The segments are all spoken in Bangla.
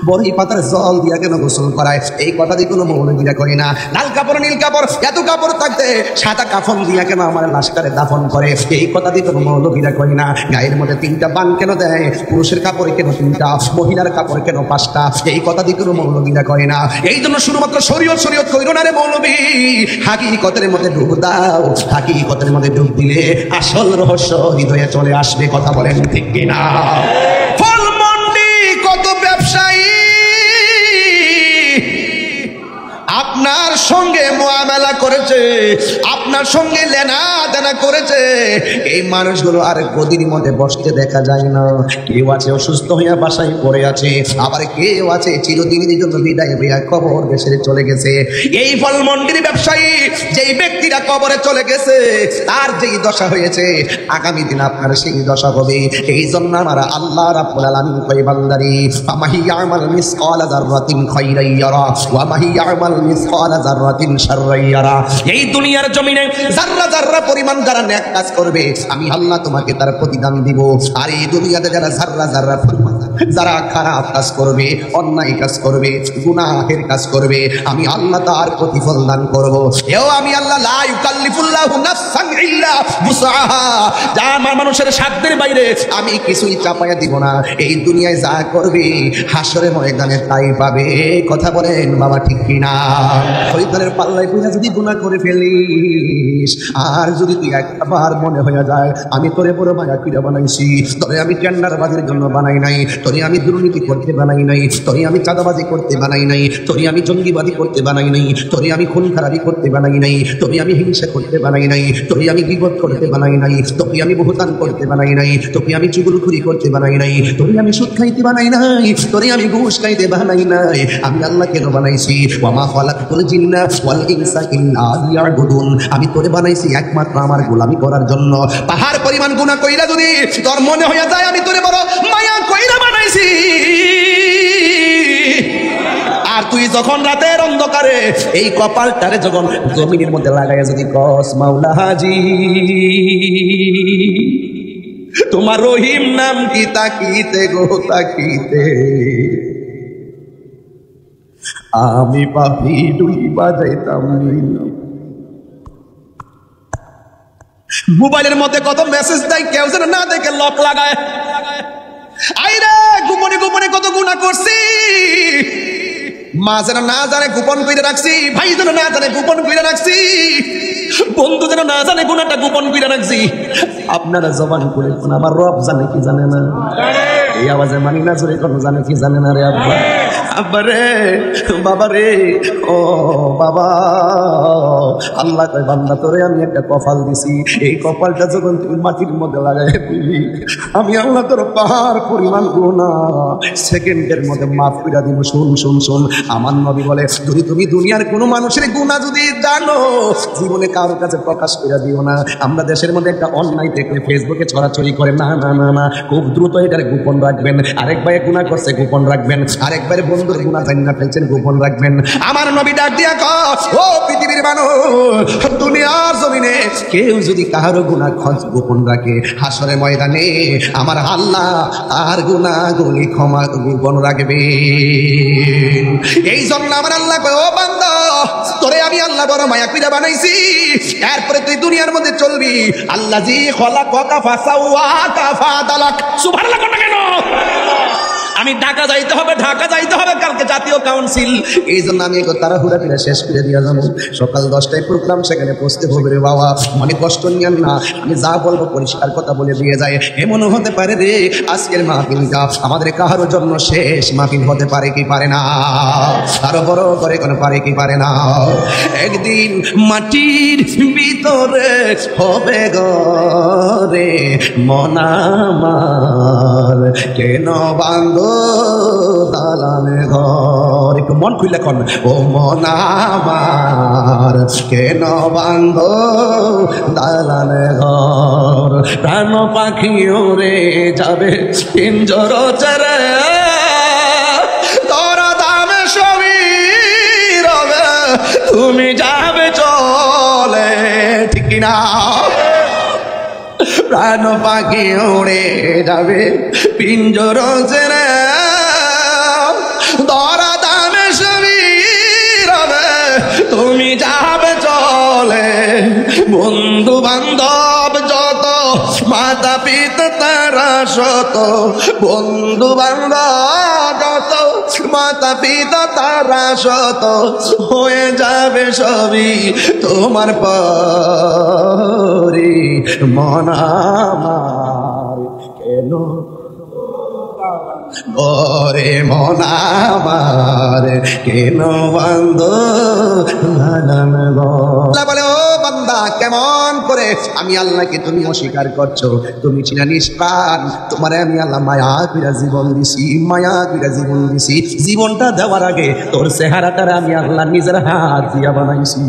বড়ই পাতার জল দিয়া কেন গোসল করায়? এই কথা দিয়ে কোনো মৌলবীরা কয় না। লাল কাপড় নীল কাপড় এত কাপড় থাকতে সাদা কাফন দিয়া কেন আমার লাশটারে দাফন করে? এই কথা দিয়ে কোনো মৌলবীরা কয় না। গায়ের মধ্যে 3টা বান কেন দেয়? পুরুষের কাপড়ে কেন 3টা, মহিলার কাপড় কেন 5টা? এই কথা দিয়ে কোনো মৌলবীরা কয় না। এই জন্য শুধুমাত্র শরীয়ত কইরো না রে মৌলবী, হাকিকতের মধ্যে ডুব দাও। হাকিকতের মধ্যে ডুব দিলে আসল রহস্য হৃদয়ে চলে আসবে। কথা বলেন ঠিক কিনা? ফলমন্ডি কত ব্যবসায়ী আপনার সঙ্গে মুআমালা করেছে, আপনার সঙ্গে লেনা দেনা করেছে, এই মানুষগুলো আর গদির মধ্যে বসতে দেখা যায় না। কেউ আছে অসুস্থ হইয়া বাসায় পড়ে আছে, আবার কেউ আছে চিরদিনের জন্য বিদায় হইয়া কবর দেশে চলে গেছে। এই ফলমন্ডির ব্যবসায়ী যেই ব্যক্তিরা কবরে চলে গেছে, তার যেই দশা হয়েছে আগামী দিন আপনার সেই দশা হবে। এই জন্য আমার আল্লাহ রাব্বুল আলামিন কয় বান্দারি ফামাহি ইয়ামাল মিসকালা যাররাতিন খায়রান ইয়ারা ওয়া মাহি ইয়ামাল মিসকালা যাররাতিন শাররান ইয়ারা। এই দুনিয়ার জমিনে যারা যারা পরিমাণ যারা নেক কাজ করবে, আমি আল্লাহ তোমাকে তার প্রতিদান দিব। আর এই দুনিয়াতে যারা যারা যারা পরিমাণ যারা খারাপ কাজ করবে, অন্যায় কাজ করবে, গুনাহের কাজ করবে, আমি আল্লাহ তার প্রতিফল দান করব। এও আমি আল্লাহ লা ইউকাল্লিফুল্লাহু নাফসান ইল্লা বুসআহা, যা মানুষের সাধ্যের বাইরে আমি কিছুই চাপায়া দিব না। এই দুনিয়ায় যা করবে হাসরের ময়দানে তাই পাবে। কথা বলেন বাবা ঠিক কিনা? শয়তানের পাল্লায় পড়ে যদি গুনাহ করে ফেলিস, আর যদি তুই একবার মনে হয়ে যায় আমি তোরে বড় মায়া কইরা বানাইছি, তোরে আমি টেন্ডারবাজির জন্য বানাই নাই, তোরে আমি দুর্নীতি করতে বানাই নাই, তোরে আমি চাঁদাবাজি করতে বানাই নাই, তোরে আমি জঙ্গিবাদী করতে বানাই নাই, তোরে আমি খুন খারাপি করতে বানাই নাই, তোরে আমি হিংসা করতে বানাই নাই, তোরে আমি গীবত করতে বানাই নাই, তোকে আমি বহুতান করতে বানাই নাই, তোকে আমি চুগলখুরি করতে বানাই নাই, তোরে আমি সুদ খাইতে বানাই নাই, তোরে আমি ঘুষ খাইতে বানাই নাই। আমি আল্লাহ কেন বানাইছি? ওয়া মা খালাকতুল জিন্না ওয়াল ইনসা ইল্লা লিয়াবুদুন। আমি তোরে বানাইছি একমাত্র আমার গোলামি করার জন্য। পাহাড় পরিমাণ গুনাহ কইরা যদি তোর মনে হয়ে যায় আমি তোরে বড় মায়া কইরা বানাইছি, আর তুই যখন রাতের অন্ধকারে এই কপালটারে যখন জমিনের মধ্যে লাগাইয়া যদি কস মাওলা হাজি তোমার রহিম নাম কি তাকিতে গো তাকিতে, আমি পাপি দুই বাজাইতাম। মোবাইলের মধ্যে কত মেসেজ দেয়, কেউ যেন না দেখে লক লাগায়। আইরে গোপনে গোপনে কত গুনাহ করছি, মা যেন না জানে গোপন করে রাখছি, ভাই যেন না জানে গোপন করে রাখছি, বন্ধু যেন না জানে গুনাহটা গোপন করে রাখছি। আপনারা জবান করে কোন আমার রব জানে কি জানে না? এই আওয়াজে মানি না জোরে কোন জানে কি জানে না রে আব্বা? আব্বা রে, বাবা রে, ও বাবা, আল্লাহ কয় বান্দা তোরে আমি একটা কপাল দিছি, এই কপালটা যখন তুই মাটির মধ্যে লাগাই দিবি, আমি আল্লাহ তোর পাহাড় পরিমাণ গুনাহ সেকেন্ডের মধ্যে মাফ করে দিব। শুন শুন শুন, আমার নবী বলে যদি তুমি দুনিয়ার কোনো মানুষের গুনাহ যদি জানো, জীবনে কারোর কাছে প্রকাশ করে দিও না। আমরা দেশের মধ্যে একটা অন্যায় দেখলে ফেসবুকে ছড়াছড়ি করে, না না না না, খুব দ্রুত এটার গোপন রাখবেন। আরেক ভাই গুনাহ করছে গোপন রাখবেন, আরেক ভাই বন্ধুর গুনাহ জান্নাত ফেলছেন গোপন রাখবেন। আমার নবী ডাক দিয়া কয়, ও পৃথিবীর মানুষ, দুনিয়ার জমিনে কেউ যদি কারো গুনাহ গোপন রাখে, হাসরের ময়দানে আমার আল্লাহ আর গুনাহগুলি ক্ষমা গোপন রাখবে। এই জন্য আমার আল্লাহ কয়, ও বান্দা তোরে আমি আল্লাহ বড় মায়া কইরা বানাইছি, এরপরে তুই দুনিয়ার মধ্যে চলবি। আল্লাযী খালাকাকা ফাসাওয়াকা ফাআদালাক। সুবহানাল্লাহ কোন কেন? আমি ঢাকা যাইতে হবে, ঢাকা যাইতে হবে কালকে জাতীয় কাউন্সিল। এই জন্য আমি তাড়াহুড়া করে শেষ করে দিয়ে যাবো। সকাল 10টায় প্রোগ্রাম, সেখানে পৌঁছতে হবে রে বাবা। মনে কষ্ট নিয়েন না, আমি যা বলবো পরিষ্কার কথা বলে দিয়ে যায়। এমনও হতে পারে রে আজকের মাহফিলটা আমাদের কারোর জন্য শেষ মাহফিল হতে পারে কি পারে না? আরো বড় করে কোন পারে কি পারে না? একদিন মাটির ভিতরে হবে গরে মন আমার, কেন বান্ধব দালান ঘর। একটু মন খুলে কন, ও মন আমার কেন বান্ধ দালান ঘর, প্রাণ পাখি উড়ে যাবে পিঞ্জর ছেড়ে, তোরা দামে সবই রবে, তুমি যাবে চলে, ঠিক না? প্রাণ পাখি উড়ে যাবে পিঞ্জর ছেড়ে, শত, বন্ধু বান্ধব যত, মাতা পিতা তারা শত, হয়ে যাবে সবই তোমার পরে। মন আমার কেন ওরে মন আমার কেন বন্ধ বলে, ও বান্দা কেমন করে আমি আল্লাহকে তুমি অস্বীকার করছো? তুমি ছিল নিষ্প্রাণ, তোমারে আমি আল্লাহ মায়া কইরা জীবন দিছি, মায়া কইরা জীবন দিছি। জীবনটা দেওয়ার আগে তোর চেহারাটারে আমি আল্লাহ নিজের হাত দিয়া বানাইছি।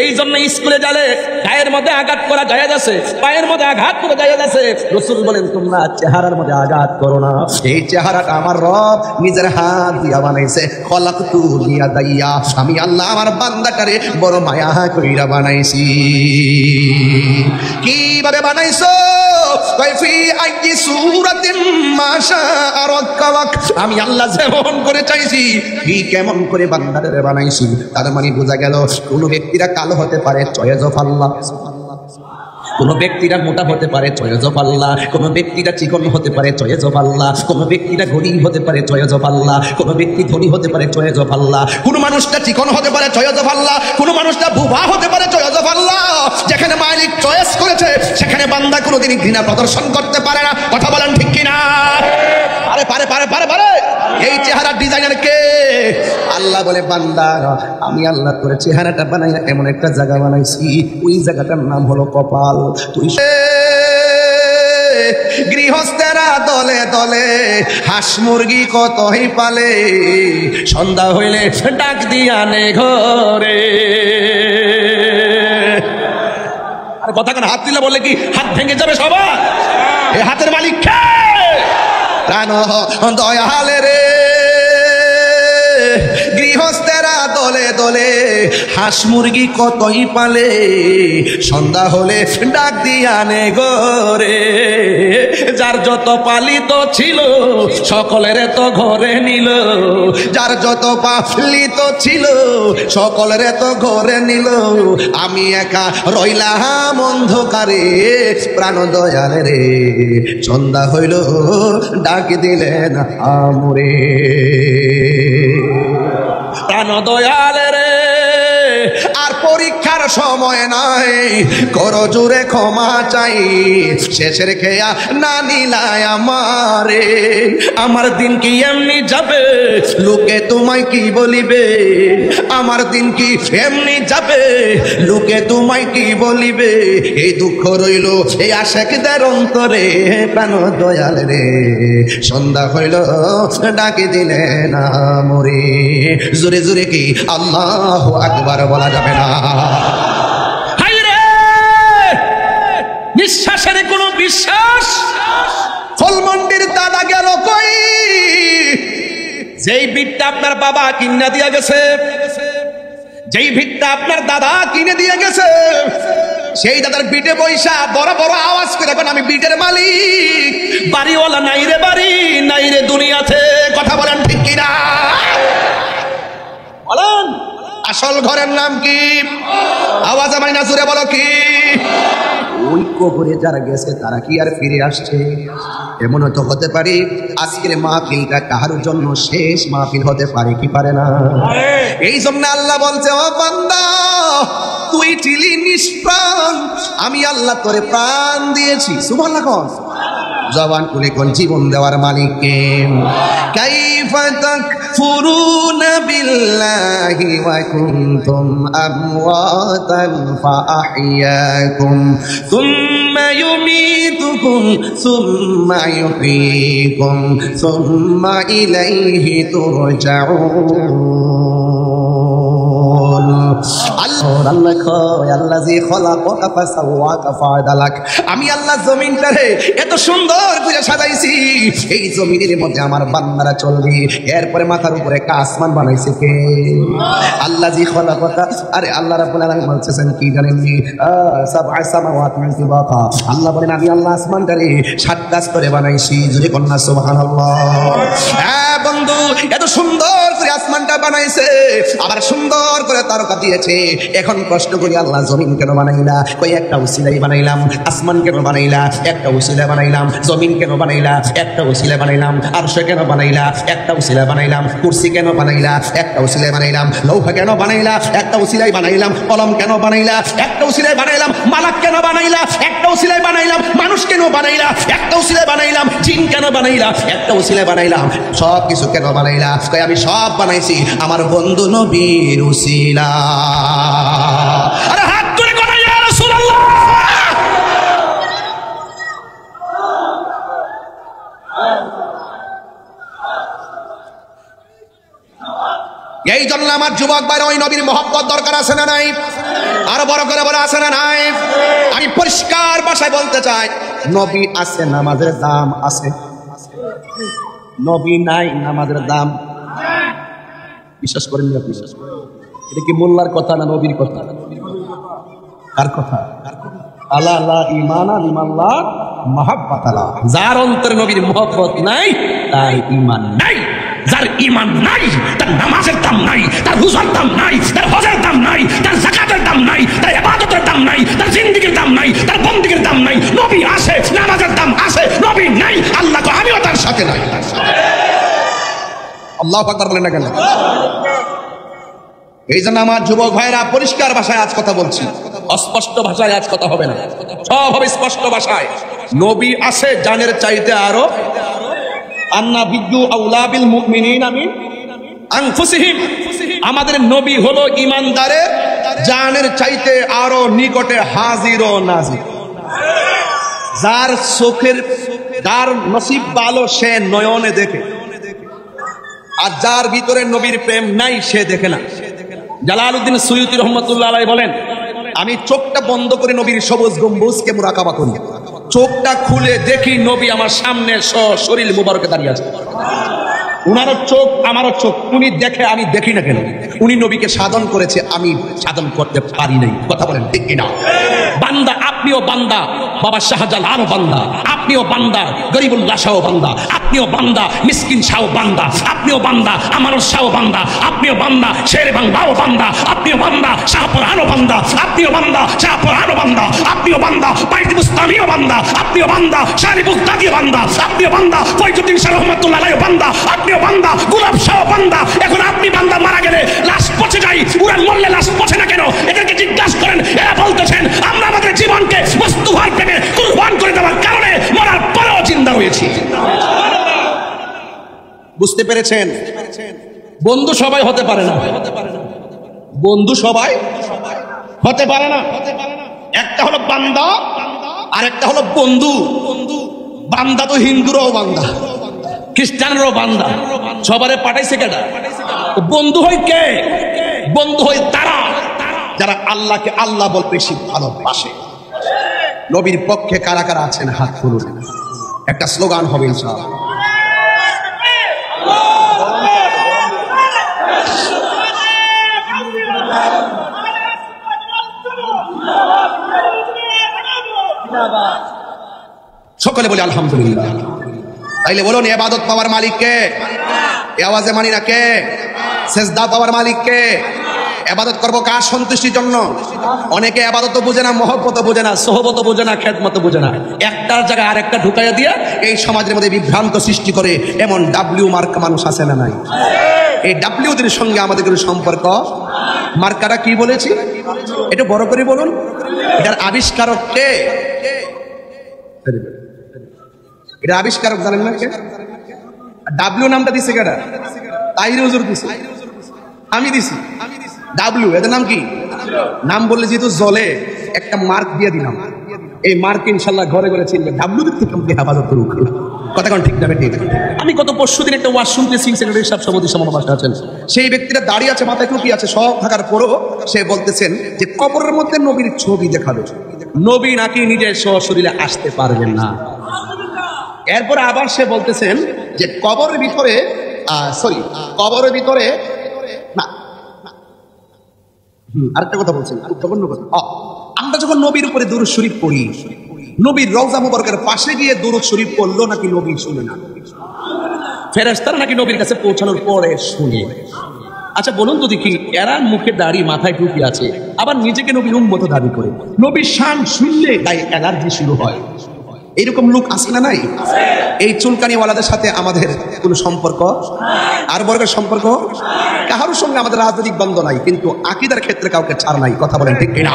এই জন্য স্কুলে গেলে গায়ের মধ্যে আঘাত করা জায়েজ আছে, পায়ের মধ্যে আঘাত করা জায়েজ আছে। রাসূল বলেন তোমরা চেহারার মধ্যে আঘাত করো না। এই চেহারাটা আমার রব নিজের হাত দিয়া বানাইছে। খলাকতু লিয়াদাইয়া, আমি আল্লাহ আমার বান্দাটারে বড় মায়া কইরা বানাইছি। কিভাবে বানাইছো? কাইফি আইয়ি সূরাতিন মাশাআ রাক্কাবাক, আমি আল্লাহ যেমন করে চাইছি কি কেমন করে বান্দাটারে বানাইছি। তার মানে বোঝা গেল কোন ব্যক্তিরা কালো হতে পারে, চয়েস অফ আল্লাহ। কোন ব্যক্তিরা মোটা হতে পারে, চয়েস অফ আল্লাহ। কোন ব্যক্তিরা চিকন হতে পারে, চয়েস অফ আল্লাহ। কোন ব্যক্তিরা গরিব হতে পারে, চয়েস অফ আল্লাহ। কোন ব্যক্তি ধনী হতে পারে, চয়েস অফ আল্লাহ। কোন মানুষটা চিকন হতে পারে, চয়েস অফ আল্লাহ। কোন মানুষটা বুবা হতে পারে, চয়েস অফ আল্লাহ। যেখানে মালিক চয়েস করেছে সেখানে বান্দা কোনোদিন ঘৃণা প্রদর্শন করতে পারে না। কথা বলেন ঠিক কিনা? আরে পারে পারে পারে পারে। এই চেহারার ডিজাইনার কে? আল্লাহ বলে বান্দা আমি আল্লাহ তোর চেহারাটা বানাইয়া এমন একটা জায়গা বানাইছি, ওই জায়গাটার নাম হলো কপাল। তুই গৃহস্থেরা দলে দলে হাঁস মুরগি কতই পালে, সন্ধ্যা হইলে ডাক দিয়া নে ঘরে। আর কথা কেন হাত দিলে বলে কি হাত ভেঙে যাবে সবার? এই হাতের মালিক কে? প্রাণ দয়ালে রে। গৃহস্থেরা দলে দলে হাঁস মুরগি কতই পালে, সন্ধ্যা হলে ডাক দিয়া নে ঘরে। যার যত পালিত ছিল সকলের তো ঘরে নিল, যার যত পালিত ছিল সকলের তো ঘরে নিল। আমি একা রইলাম অন্ধকারে, প্রাণ দয়ালে রে। সন্ধ্যা হইল ডাক দিলেন আমরে, প্রাণ দয়ালে রে। আর পরীক্ষার সময় নাই, করো জোরে ক্ষমা চাই। শেষের খেয়া না নিলায় আমারে, আমার দিন কি এমনি যাবে, লোকে তোমায় কি বলিবে? আমার দিন কি এমনি যাবে, লোকে তোমায় কি বলিবে? এই দুঃখ রইল এই আশাকদের অন্তরে, প্রাণ দয়াল রে। সন্ধ্যা হইল ডাকে দিলেন আমরে। জোরে জোরে কি আল্লাহু আকবার বলা যাবে না? নিঃশ্বাসের কোন বিশ্বাস? ফলমন্ডির দাদা গেল কই? যেই ভিটটা আপনার বাবা কিনা দিয়া গেছে, যেই ভিটটা আপনার দাদা কিনে দিয়ে গেছে, সেই দাদার বিটে বৈশা বড় বড় আওয়াজ করে এখন আমি বিটের মালিক। বাড়িওয়ালা নাই রে বাড়ি, নাই রে দুনিয়াতে। কথা বলেন ঠিক কিনা? বলেন আসল ঘরের নাম কি? আওয়াজ আমায় না জোরে বলো কি? ওই কবরে যারা গেছে তারা কি আর ফিরে আসছে? এমনও তো হতে পারে আজকের মাহফিলটা কাহার জন্য শেষ মাহফিল হতে পারে, কি পারে না? এই জন্য আল্লাহ বলছে, ও বান্দা তুই ছিলি নিষ্প্রাণ, আমি আল্লাহ তোরে প্রাণ দিয়েছি। সুবহানাল্লাহ কোন জবান খুলে কোন জীবন দেওয়ার মালিক কে? কাইফা তাকফুরুনা বিল্লাহি ওয়া কুনতুম আমওয়াতান ফাআহইয়াকুম সুম্মা ইউমীতুকুম সুম্মা ইউহয়ীকুম সুম্মা ইলাইহি তুরজাউন। আল্লাহ কয় আল্লাযী খলাকাকা ফাসাওয়াকা ফাআদালাক, আমি আল্লাহ জমিনটারে এত সুন্দর করে সাজাইছি, এই জমিনের মধ্যে আমার বান্দারা চলবে। এরপরে মাথার উপরে একটা আসমান বানাইছে কে? আল্লাযী খলাকাকা। আরে আল্লাহ রাব্বুল আলামিন বলছেন কি জানেননি? সাবআ সামাওয়াতিন তিবাকা। আল্লাহ বলেন আমি আল্লাহ আসমানটারে 7টা স্তরে বানাইছি। যদি কন্যা সুবহানাল্লাহ। হ্যাঁ বন্ধু, এত সুন্দর করে আসমানটা বানাইছে, আবার সুন্দর করে তারকা দিয়েছে। এখন প্রশ্ন করি, আল্লাহ জমিন কেন বানাইলা? কই একটা উসিলাই বানাইলাম। আসমান কেন বানাইলা? একটা উসিলা বানাইলাম। জমিন কেন বানাইলা? একটা উসিলা বানাইলাম। আরশ কেন বানাইলা? একটা উসিলা বানাইলাম। কুরসি কেন বানাইলা? একটা উসিলা বানাইলাম। লৌহ কেন বানাইলা? একটা উসিলাই বানাইলাম। কলম কেন বানাইলা? একটা উসিলাই বানাইলাম। মালাক কেন বানাইলা? একটা উসিলাই বানাইলাম। মানুষ কেন বানাইলা? একটা উসিলাই বানাইলাম। জিন কেন বানাইলা? একটা উসিলাই বানাইলাম। সব কিছু কেন বানাইলা? কই আমি সব বানাইছি আমার বন্ধু নবীর উসিলা। আরে হাত তুলে কথা ইয়া রাসূলুল্লাহ। এই জন্য আমার যুবক ভাইরা ওই নবীর মহব্বত দরকার আছে না নাই? আরো বড় করে বলে আছে না নাই? আমি পরিষ্কার ভাষায় বলতে চাই, নবী আছে, নামাজের দাম আছে। নবী নাই, নামাজের দাম। বিশ্বাস করেন না? বিশ্বাস করেন? এটা কি মোল্লার কথা না নবীর কথা? কার কথা? আলা লা ঈমানা লিমান লা মাহাব্বাতা লা। যার অন্তরে নবীর মহব্বত নাই তার ঈমান নাই। যার ঈমান নাই তার নামাজের দাম নাই, তার রোজার দাম নাই, তার হজের দাম নাই, তার যাকাতের দাম নাই, তার ইবাদতের দাম নাই, তার জিন্দেগীর দাম নাই, তার বন্দেগীর দাম নাই। নবী আছে, নামাজের দাম আছে, নবী নাই, আল্লাহ তো আমিও তার সাথে নাই। আল্লাহু আকবার বলেন না কেন? এই জন্য আমার যুবক ভাইরা পরিষ্কার ভাষায় আজ কথা বলছি, অস্পষ্ট ভাষায় আজ কথা হবে না, সব হবে স্পষ্ট ভাষায়। নবী আছে জানের চাইতে আরো, আন্নাবিয়্যু আউলা বিল মুমিনিনা মিন আনফুসিহিম। আমাদের নবী হলো ঈমানদারের জানের চাইতে আরো নিকটে হাজির ও নাজির। যার চোখের, যার নসিব ভালো সে নয়নে দেখে, আর যার ভিতরে নবীর প্রেম নাই সে দেখে না। জালালউদ্দিন সুয়ুতী রহমাতুল্লাহ আলাইহি বলেন, আমি চোখটা বন্ধ করে নবীর সবুজ গম্বুজকে মুরাকাবা করি, চোখটা খুলে দেখি নবী আমার সামনে শরীর মুবারকে দাঁড়িয়ে আছে। উনারও চোখ আমারও চোখ, উনি দেখে আমি দেখি না কেন? উনি নবীকে সাধন করেছে, আমি সাধন করতে পারি নাই। কথা বলেন ঠিক কিনা? বান্দা, আপনিও বান্দা, বাবা শাহজালালও বান্দা, আপনিও বান্দা, গরিবুল্লাহ শাহও বান্দা, আপনিও বান্দা, মিসকিন শাহ বান্দা, আপনিও বান্দা, আমারও শাহ বান্দা, আপনিও বান্দা, শের বাংলাও বান্দা, আপনিও বান্দা, শাহপুরানও বান্দা, আপনিও বান্দা, শাহপুরানও বান্দা, আপনিও বান্দা, বাইতুল মুস্তামিও বান্দা, আপনিও বান্দা, শারিফুল তাকিও বান্দা, আপনিও বান্দা, ফয়জুদ্দিন শাহ রহমাতুল্লাহ আলাইহি বান্দা, আপনিও বান্দা, গোলাপ শাহ বান্দা। এখন আপনি বান্দা মারা গেলে লাশ পচে যায়, উড়ান মরলে লাশ পচে না কেন? এদেরকে জিজ্ঞাসা করেন। এরা বলতেছেন আমরা আমাদের জীবনকে মুস্তাফার প্রেমে কুরবান করে দেওয়ার কারণে মরার পরেও জিন্দা হয়েছি। বুঝতে পেরেছেন? বন্ধু সবাই হতে পারে না, বন্ধু সবাই হতে পারে না। একটা হলো বান্দা আর একটা হলো বন্ধু। বান্দা তো হিন্দুরাও বান্দা, খ্রিস্টানরাও বান্দা, সবারে পাঠাইছে কেডা? বন্ধু হয় কে? বন্ধু হয় তারা যারা আল্লাহকে আল্লাহ বলতে বেশি ভালোবাসে। নবীর পক্ষে কারা কারা আছেন হাত তুলুন। একটা স্লোগান হবে ইনশাআল্লাহ। সকলে বলে আলহামদুলিল্লাহ। তাইলে বলুন, ইবাদত পাওয়ার মালিক কে? এই আওয়াজে মানি না কে? সেজদা পাওয়ার মালিক কে? ইবাদত করব কার সন্তুষ্টির জন্য? অনেকে ইবাদত বুঝে না, মহব্বত বুঝে না, সোহবত বুঝে না, খেদমত বুঝে না। একটার জায়গায় আরেকটা ঢুকাইয়া দিয়ে এই সমাজের মধ্যে বিভ্রান্ত সৃষ্টি করে এমন ডাব্লিউ মার্কা মানুষ আছে না নাই? এই ডাব্লিউদের সঙ্গে আমাদের কোনো সম্পর্ক? মার্কাটা কি বলেছি এটা বড় করে বলুন। এটার আবিষ্কারক কে? এটা আবিষ্কারক জানেন না কে? ডাব্লিউ নামটা দিছে কেডা? তাহির হুজুর দিছে, আমি দিছি। ডাব্লিউ এদের নাম কি? নাম বললে যেহেতু জলে একটা মার্ক দিয়ে দিলাম। এই মার্ক ইনশাল্লাহ ঘরে ঘরে চিনবে। ডাব্লিউ দিক থেকে আমাকে হেফাজত করুক। কথা কোন ঠিক না বেঠিক? আমি গত পরশুদিন একটা ওয়াজ শুনতেছি, সেক্রেটারি সাহেব সভাপতি সমাবেশ আছেন, সেই ব্যক্তিটা দাঁড়িয়ে আছে, মাথায় টুপি আছে, সব থাকার পরও সে বলতেছেন যে কবরের মধ্যে নবীর ছবি দেখাবে, নবী নাকি নিজের সশরীরে আসতে পারবেন না। এরপর আবার সে বলতেছেন যে কবরের ভিতরে কবরের ভিতরে না। আরেকটা কথা বলছেন, গুরুত্বপূর্ণ কথা। আমরা যখন নবীর উপরে দুরূদ শরীফ পড়ি, নবীর রওজা মুবারকের পাশে গিয়ে দুরূদ শরীফ পড়লো নাকি নবী শুনে না? ফেরেশতারা নাকি নবীর কাছে পৌঁছানোর পরে শুনে। আচ্ছা বলুন তো দেখি, এরা মুখে দাড়ি মাথায় টুপি আছে, আবার নিজেকে নবীর উম্মত দাবি করে, নবীর শান শুনলে গায়ে অ্যালার্জি শুরু হয়। এইরকম লোক আছে না নাই? এই চুলকানিওয়ালাদের সাথে আমাদের কোনো সম্পর্ক আর বর্গের সম্পর্ক কাহার সঙ্গে আমাদের রাজনৈতিক দ্বন্দ্ব নাই, কিন্তু আকীদার ক্ষেত্রে কাউকে ছাড় নাই। কথা বলেন ঠিক কিনা?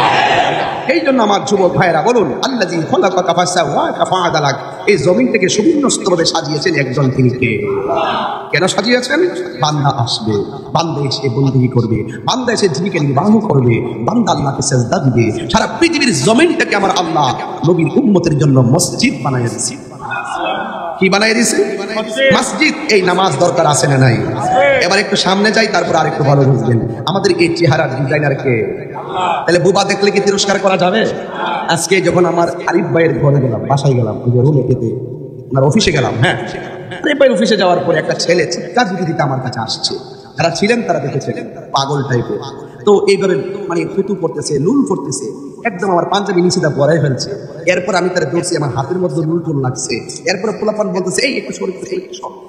এই জন্য আমার যুবক ভাইয়েরা বলুন, আল্লাযী খালাকাকা ফাসাওয়াকা ফাআদালাক, এই জমিনটাকে সুবিন্যস্তভাবে সাজিয়েছেন একজন, তিনি কে? কেন সাজিয়েছেন? বান্দা আসবে, বান্দা এসে বন্দেগী করবে, বান্দা এসে জীবিকা নির্বাহ করবে, বান্দা আল্লাহকে সিজদা দিবে। সারা পৃথিবীর জমিনটাকে আমার আল্লাহ নবীর উম্মতের জন্য মসজিদ বানায় দিয়েছে। কি বানায় দিয়েছে? মসজিদ। এই নামাজ দরকার আছে না নাই? এবার একটু সামনে যাই, তারপর আরেকটু ভালো বুঝবেন আমাদের এই চেহারার ডিজাইনার কে। তাহলে বুবা দেখলে কি তিরস্কার করা যাবে? আজকে যখন আমার আরিফ ভাইয়ের ঘরে গেলাম, বাসায় গেলাম, ওই যে রুমে খেতে, ওনার অফিসে গেলাম, হ্যাঁ, আরিফ ভাইয়ের অফিসে যাওয়ার পরে একটা ছেলে চিৎকার দিতে আমার কাছে আসছে। যারা ছিলেন তারা দেখেছিলেন, পাগল টাইপের। তো এইভাবে মানে থুতু পড়তেছে, লুল পড়তেছে, একদম আমার পাঞ্জাবি নিচেটা পরাই ফেলছে। এরপর আমি তারা দৌড়ছি, আমার হাতের মধ্যে লুল টুল লাগছে। এরপরে পোলাপান বলতেছে, এই একটু শরীর,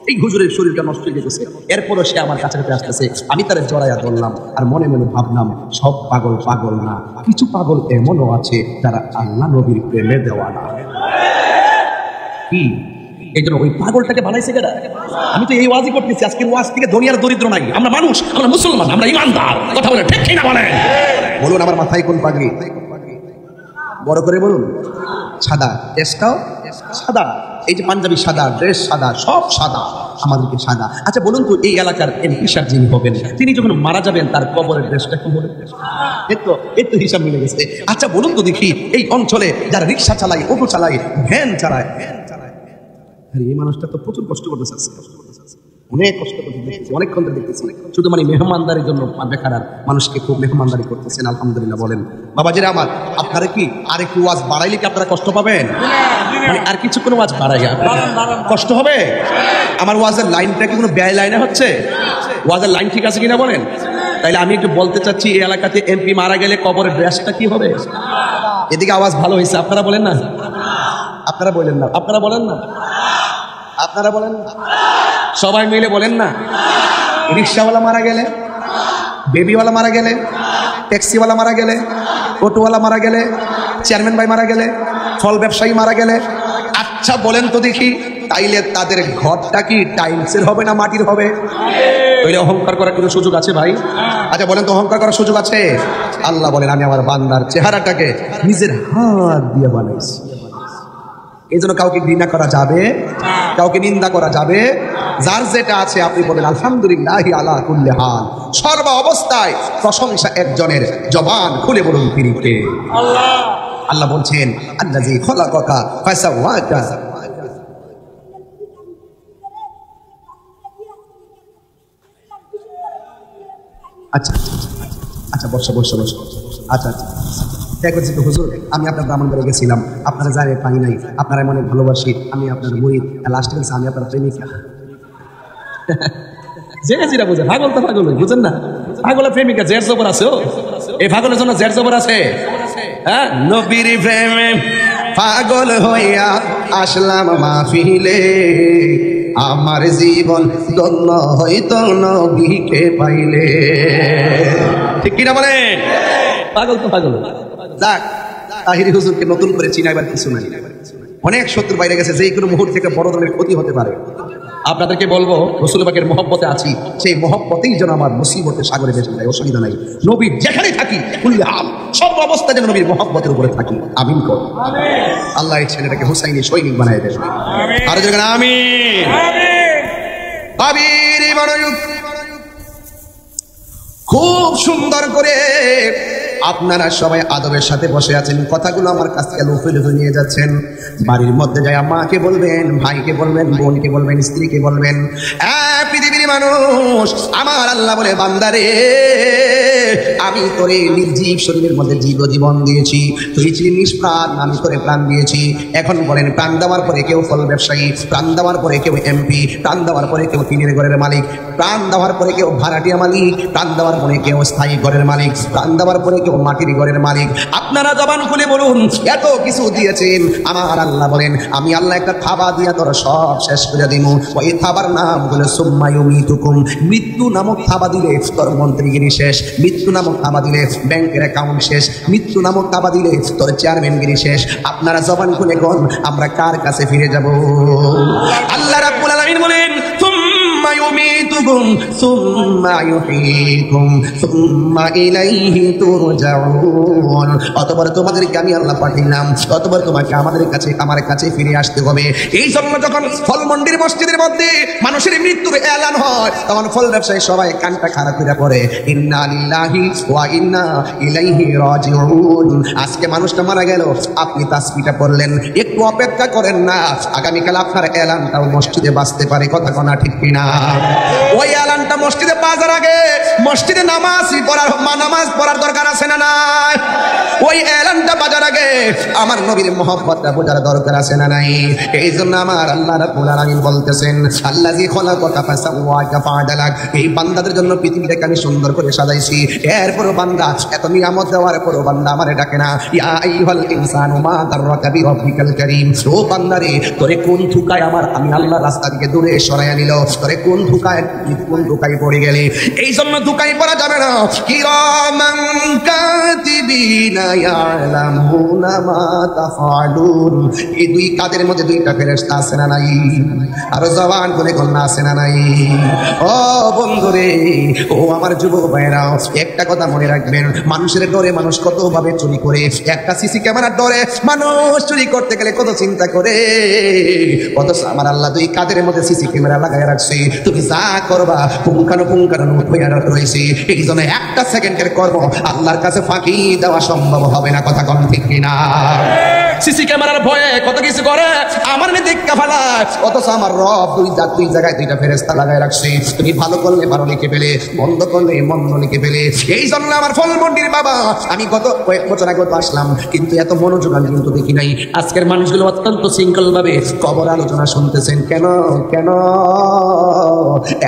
এই হুজুরের শরীরটা নষ্ট হয়ে গেছে। এরপরও সে আমার কাছাকাছি আসতেছে, আমি তারা জড়াইয়া ধরলাম, আর মনে মনে ভাবলাম, সব পাগল পাগল না, কিছু পাগল এমনও আছে যারা আল্লাহ নবীর প্রেমে দেওয়া না। কি এই জন্য ওই পাগলটাকে বানাইছে কেনা? আমি তো এই ওয়াজই করতেছি, আজকের ওয়াজ থেকে দুনিয়ার দরিদ্র নাই, আমরা মানুষ, আমরা মুসলমান, আমরা ইমানদার। কথা বলে ঠিক কিনা বলেন? বলুন আমার মাথায় কোন পাগড়ি? বড় করে বলুন। সাদা, ড্রেসটাও সাদা, এই যে পাঞ্জাবি সাদা, ড্রেস সাদা, সব সাদা, আমাদেরকে সাদা। আচ্ছা বলুন তো, এই এলাকার এমপি সাহেব যিনি হবেন, তিনি যখন মারা যাবেন তার কবরের ড্রেসটা কি হবে? এর তো হিসাব মিলে গেছে। আচ্ছা বলুন তো দেখি, এই অঞ্চলে যারা রিক্সা চালায়, অটো চালায়, ভ্যান চালায়, এই মানুষটা তো প্রচুর কষ্ট করতেছে, অনেক কষ্ট করতেছে, অনেকক্ষণ ধরে দেখতেছি। শুধু মানে মেহমানদারির জন্য বেকার মানুষকে খুব মেহমানদারি করতেছেন, আলহামদুলিল্লাহ বলেন। বাবাজিরা আমার, আপনারা কি আরেকটু ওয়াজ বাড়াইলে কি আপনারা কষ্ট পাবেন? মানে আর কিছুক্ষণ ওয়াজ বাড়াই কষ্ট হবে? আমার ওয়াজের লাইনটা কি কোনো ব্যয় লাইনে হচ্ছে? ওয়াজের লাইন ঠিক আছে কিনা বলেন? তাইলে আমি একটু বলতে চাচ্ছি, এই এলাকাতে এমপি মারা গেলে কবরের ড্রেসটা কি হবে? এদিকে আওয়াজ ভালো হয়েছে, আপনারা বলেন না, আপনারা বলেন না, আপনারা বলেন না, আপনারা বলেন না, সবাই মিলে বলেন না। রিক্সাওয়ালা মারা গেলে, বেবিওয়ালা মারা গেলে, ট্যাক্সিওয়ালা মারা গেলে, অটোওয়ালা মারা গেলে, চেয়ারম্যান ভাই মারা গেলে, ফল ব্যবসায়ী মারা গেলে, আচ্ছা বলেন তো দেখি, তাইলে তাদের ঘরটা কি টাইলসের হবে না মাটির হবে? ওইটা অহংকার করার কোনো সুযোগ আছে ভাই? আচ্ছা বলেন তো, অহংকার করার সুযোগ আছে? আল্লাহ বলেন, আমি আমার বান্দার চেহারাটাকে নিজের হাত দিয়ে বানাইছি। এই জন্য কাউকে ঘৃণা করা যাবে, কাউকে নিন্দা করা যাবে। যার যেটা আছে আপনি বলেন আলহামদুলিল্লাহি আলা কুল্লি হাল, সর্ব অবস্থায় প্রশংসা একজনের, জবান খুলে বলুন তিনি কে? আল্লাহ। আল্লাহ বলছেন, আল্লাযী খালাকাকা ফাসাওয়াকা। আচ্ছা আচ্ছা, বসো বসো বসো। আচ্ছা আচ্ছা, দেখো তো হুজুর, আমি আপনার ব্রাহ্মণবাড়ি গেছিলাম, আপনারা জানেন পাই নাই, আপনারা মনে ভালোবাসি, আমি আপনার মুরিদ, লাস্টে বলছি আমি আপনার প্রেমিকা। যে যেটা বুঝে, পাগল তো পাগল, বুঝেন না? পাগলের প্রেমিকা জের জবর আছে, এই পাগলের জন্য জের জবর আছে। হ্যাঁ, নবীর প্রেমে পাগল হইয়া আসলাম মাহফিলে, আমার জীবন ধন্য হইতো নবীকে পাইলে। ঠিক কিনা বলেন? পাগল তো পাগল। যাক, তাহিরি হুজুরকে নতুন করে চিনাইবার কিছু নাই, অনেক শত্রু বাইরে গেছে, যে কোনো মুহূর্ত থেকে বড় ধরনের ক্ষতি হতে পারে। আপনাদেরকে বলবো, রাসূল পাকের মহব্বতে আছি, সেই মহব্বতেই যেন আমার মুসিবতের সাগরে ভেসে যায়, অসুবিধা নাই। নবী যেখানে থাকি, কুল্লি হাল, সব অবস্থা যেন নবীর মহব্বতের উপরে থাকি। আমিন কর। আল্লাহ এই ছেলেটাকে হুসাইনি সৈনিক বানায় দেন। আর যেন আমিন। আবির ইমানুক খুব সুন্দর করে আপনারা সবাই আদবের সাথে বসে আছেন, কথাগুলো আমার কাছ থেকে লুফে লুফে নিয়ে যাচ্ছেন। বাড়ির মধ্যে যায় মাকে বলবেন, ভাইকে বলবেন, বোনকে বলবেন, স্ত্রীকে বলবেন, পৃথিবীর মানুষ, আমার আল্লাহ বলে বান্দারে আমি তোরে নির্জীব শরীরের মধ্যে জীবন দিয়েছি, তুই ছিলি নিষ্প্রাণ, আমি তোরে প্রাণ দিয়েছি। এখন বলেন, প্রাণ দেওয়ার পরে কেউ ফল ব্যবসায়ী, প্রাণ দেওয়ার পরে কেউ এমপি, প্রাণ দেওয়ার পরে কেউ টিনের ঘরের মালিক, প্রাণ দেওয়ার পরে কেউ ভাড়াটিয়া মালিক, প্রাণ দেওয়ার পরে কেউ স্থায়ী ঘরের মালিক, প্রাণ দেওয়ার পরে কেউ মাটির ঘরের মালিক। আপনারা জবান খুলে বলুন, এত কিছু দিয়েছেন, আমার আল্লাহ বলেন আমি আল্লাহ একটা থাবা দিয়া তোর সব শেষ করে দিব। ওই থাবার নাম হলো সুম্মা ইউমিতুকুম। মৃত্যু নামক থাবা দিলে তোর মন্ত্রীগিরি শেষ, মৃত্যু নামক থাবা দিলে ব্যাংকের অ্যাকাউন্ট শেষ, মৃত্যু নামক থাবা দিলে তোর চেয়ারম্যানগিরি শেষ। আপনারা জবান খুলে কোন আমরা কার কাছে ফিরে যাব? আল্লাহ রাব্বুল আলামিন বলেন সুম্মা ইউমিতুকুম সুম্মা ইউহয়িকুম সুম্মা ইলাইহি তুরজাউন। অতঃপর তোমাদেরকে আমি আল্লাহ পাঠাইলাম, অতঃপর তোমাকে আমাদের কাছে আমার কাছে ফিরে আসতে হবে। এই জন্য যখন ফলমন্ডির মসজিদের মধ্যে মানুষের মৃত্যুর এলান হয়, তখন ফল ব্যবসায়ী সবাই কানটা খারাপ করে পড়ে, ইন্না লিল্লাহি ওয়া ইন্না ইলাইহি রাজিউন। আজকে মানুষটা মারা গেল, আপনি তাসবিহটা পড়লেন, একটু অপেক্ষা করেন না, আগামীকাল আপনার এলানটাও মসজিদে বাজতে পারে। কথা কোনা ঠিক কিনা? ওই এলানটা মসজিদে বাজার আগে মসজিদে নামাজ পড়ার দরকার আছে না নাই? ওই এলানটা বাজার আগে আমার নবীর মহব্বতটা বোঝার দরকার আছে না নাই? এই জন্য আমার আল্লাহ রাব্বুল আলামিন বলতেছেন, আল্লাযী খলাকাকা ফাসাওয়াকা ফাআদালাক। এই বান্দাদের জন্য পৃথিবীটাকে আমি সুন্দর করে সাজাইছি, এরপরও বান্দা এত নিয়ামত দেওয়ার পরও বান্দা আমারে ডাকে না। ইয়া আইয়ুহাল ইনসানু মা গাররাকা বিরাব্বিকাল কারীম। ও বান্দারে, তোরে কোন ধোঁকায় আমি আল্লাহ রাস্তা থেকে দূরে সরাইয়া নিল? তোরে কোন ধোঁকায় পড়ে গেলে? এই জন্য ধোঁকায় পড়া যাবে না। কিরামান কাতিবিনা ইয়ালামুনা মা তাফআলুন। এই দুই কাদের মধ্যে দুইটা ফেরেশতা আছে না নাই? আর জবান করে কন্যা আছে না নাই? ও বন্ধুরে, ও আমার যুবক ভাইরা, একটা কথা মনে রাখবেন, মানুষের ডরে মানুষ কত ভাবে চুরি করে। একটা সিসি ক্যামেরার ডরে মানুষ চুরি করতে গেলে কত চিন্তা করে। কত আমার আল্লাহ দুই কাদের মধ্যে সিসি ক্যামেরা লাগাই রাখছে, তুমি যা করবা পুঙ্খানুপুঙ্খানু হইয়া রয়েছে। এই জন্য একটা সেকেন্ডের কর্ম আল্লাহর কাছে ফাঁকি দেওয়া সম্ভব হবে না। কথা কম ঠিক কিনা? সিসি ক্যামেরার ভয়ে কত কিছু করে আমার দেখা ফেলায়, অথচ আমার রব দুই জায়গায় দুইটা ফেরেশতা লাগাই রাখছে। তুমি ভালো করলে ভালো লিখে ফেলে, মন্দ করলে মন্দ লিখে ফেলে। এই জন্য আমার ফলমন্ডির বাবা, আমি গত কয়েক বছর আগে আসলাম, কিন্তু এত মনোযোগ আমি কিন্তু দেখি নাই। আজকের মানুষগুলো অত্যন্ত শৃঙ্খল ভাবে কবর আলোচনা শুনতেছেন। কেন?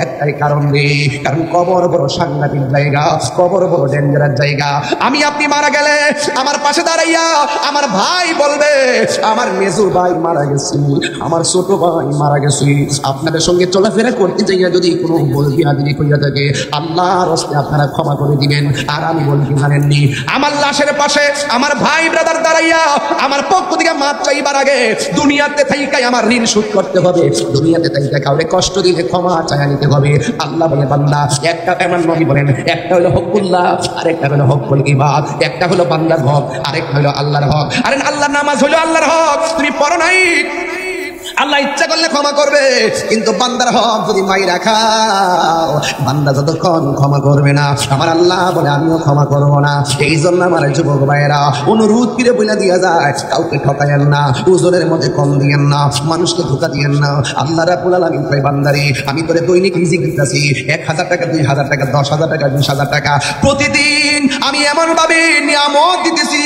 একটাই কারণ রে, কারণ কবর বড় সাংঘাতিক জায়গা, কবর বড় ডেঞ্জারাস জায়গা। আমি আপনি মারা গেলে আমার পাশে দাঁড়াইয়া আমার ভাই বলবে, আমার মেজো ভাই মারা গেছে, আমার ছোট ভাই মারা গেছে। আপনাদের সঙ্গে চলাফেরা করতে যাইয়া যদি কোনো বলবি হাজিরি কইয়া থাকে, আল্লাহর রাস্তে আপনারা ক্ষমা করে দিবেন। আর আমি বলবি জানেননি, আমার লাশের পাশে আমার ভাই ব্রাদার দাঁড়াইয়া আমার পক্ষ থেকে মাপ চাইবার আগে দুনিয়াতে থাইকাই আমার ঋণ শোধ করতে হবে। দুনিয়াতে থাইকা কাউরে কষ্ট দিলে ক্ষমা চাইয়া নিতে হবে। আল্লাহ বলে বান্দা, একটা আমার নবী বলেন, একটা হলো হকুল্লাহ, আরেকটা হলো হকুল ইবাদ। একটা হলো বান্দার হক, আরেকটা হলো আল্লাহর হক। আরে আল্লাহর নামাজ হলো আল্লাহর হক, তুমি পড়ো নাই, আল্লাহ ইচ্ছা করলে ক্ষমা করবে, কিন্তু বান্দার হক যদি মাইরা খাও, বান্দা যতক্ষণ ক্ষমা করবে না, আমার আল্লাহ বলে আমিও ক্ষমা করব না। এই জন্য আমার যুবক ভাইয়েরা অনুরোধ করে বলে দিয়া যায়, কাউকে ঠকাইয়েন না, ওজনের মধ্যে কম দিয়েন না, মানুষকে ধোঁকা দিয়েন না। আল্লাহ রাব্বুল আলামিন কয়, বান্দারে আমি তোরে দৈনিক রিজিক দিতেছি, 1000 টাকা, 2000 টাকা, 10,000 টাকা, 20,000 টাকা প্রতিদিন আমি এমন ভাবে নিয়ামত দিতেছি,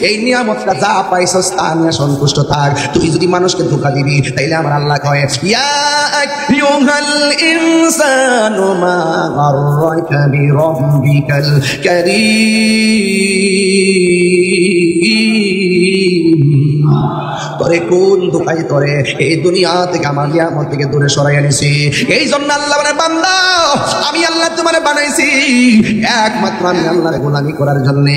এই নিয়ামতটা যা পাইছস তা নিয়ে সন্তুষ্ট থাক। তুই যদি মানুষকে ধোঁকা দিবি, তাইলে আমার আল্লাহ কয়, ইয়া আইয়ুহাল ইনসানু মা গাররাকা বিরাব্বিকাল কারীম। তোরে কোন ধোঁকায় তোরে এই দুনিয়া থেকে আমার নিয়ামত থেকে দূরে সরাই আনিছি। এই জন্য আল্লাহ বলে, বান্দা আমি আল্লাহ তোমারে বানাইছি একমাত্র আমি আল্লাহর গোলামি করার জন্য।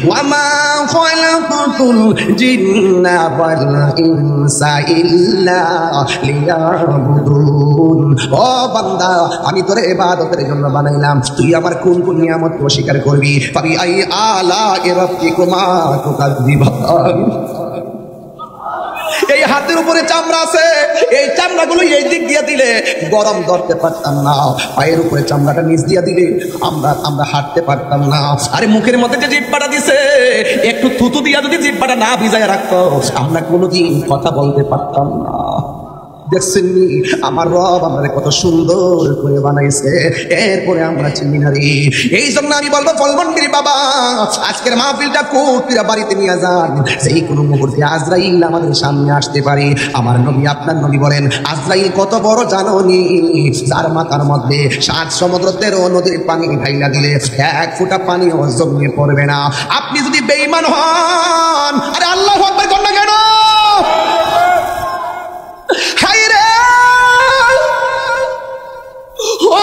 ওয়ামা খালাকাতুল জিন্না ওয়াল ইনসা ইল্লা লিয়াবুদুন। ও বান্দা, আমি তোরে ইবাদতের জন্য বানাইলাম, তুই আমার কোন কোন নিয়ামত অস্বীকার করবি? ফাবি আই আলা রাব্বিকুমা তুকাযযিবান। এই হাতের উপরে চামড়া আছে, এই চামড়াগুলো এই দিক দিয়ে দিলে গরম ধরতে পারতাম না, পায়ের উপরে চামড়াটা নিচ দিয়ে দিলে আমরা হাঁটতে পারতাম না। আরে মুখের মধ্যে যে জিহ্বাটা দিছে, একটু থুতু দিয়া যদি জিহ্বাটা না ভিজায় রাখতো, আমরা কোনোদিন কথা বলতে পারতাম না। দেখছেন আমার রব আমাদের কত সুন্দর করে বানাইছে, এরপরে আমরা চিনি না রে। এই জন্য আমি বলবো ফলমন্ডির বাবা, আজকের মাহফিলটা কোটিরা বাড়িতে নিয়ে যান, সেই কোনো মুহূর্তে আজরাইল আমাদের সামনে আসতে পারে। আমার নবী আপনার নবী বলেন আজরাইল কত বড় জানোনি, যার মাথার মধ্যে 7 সমুদ্র 13 নদীর পানি ঢাইলা দিলে 1 ফোঁটা পানিও জমিয়ে পড়বে না। আপনি যদি বেঈমান হন, আরে আল্লাহু আকবার কর না কেন? হায়রে ও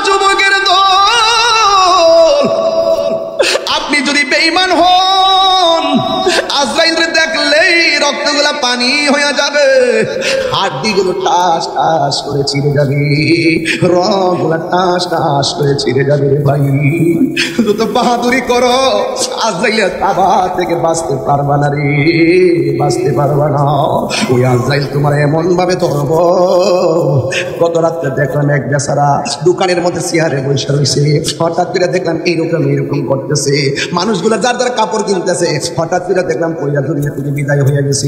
যুবকের দল, আপনি যদি বেঈমান হন, আজরাইলকে দেখলেই রক্তগুলা পানি হয়ে যাবে, হাড্ডিগুলো টাস টাস করে ছিঁড়ে যাবে, রগগুলা টাস টাস করে ছিঁড়ে যাবে রে ভাই। যত বাহাদুরি করো, আজরাইলের তাবা থেকে বাঁচতে পারবা না রে, বাঁচতে পারবা না। ওই আজরাইল তোমার এমন ভাবে ধরব। গত রাত্রে দেখলাম এক বেচারা দোকানের মধ্যে চেয়ারে বসে রয়েছে, হঠাৎ করে দেখলাম এইরকম করতেছে, মানুষগুলো যার যার কাপড় কিনতেছে, হঠাৎ করে দেখলাম কইরা দুনিয়া থেকে বিদায় হয়ে গেছে।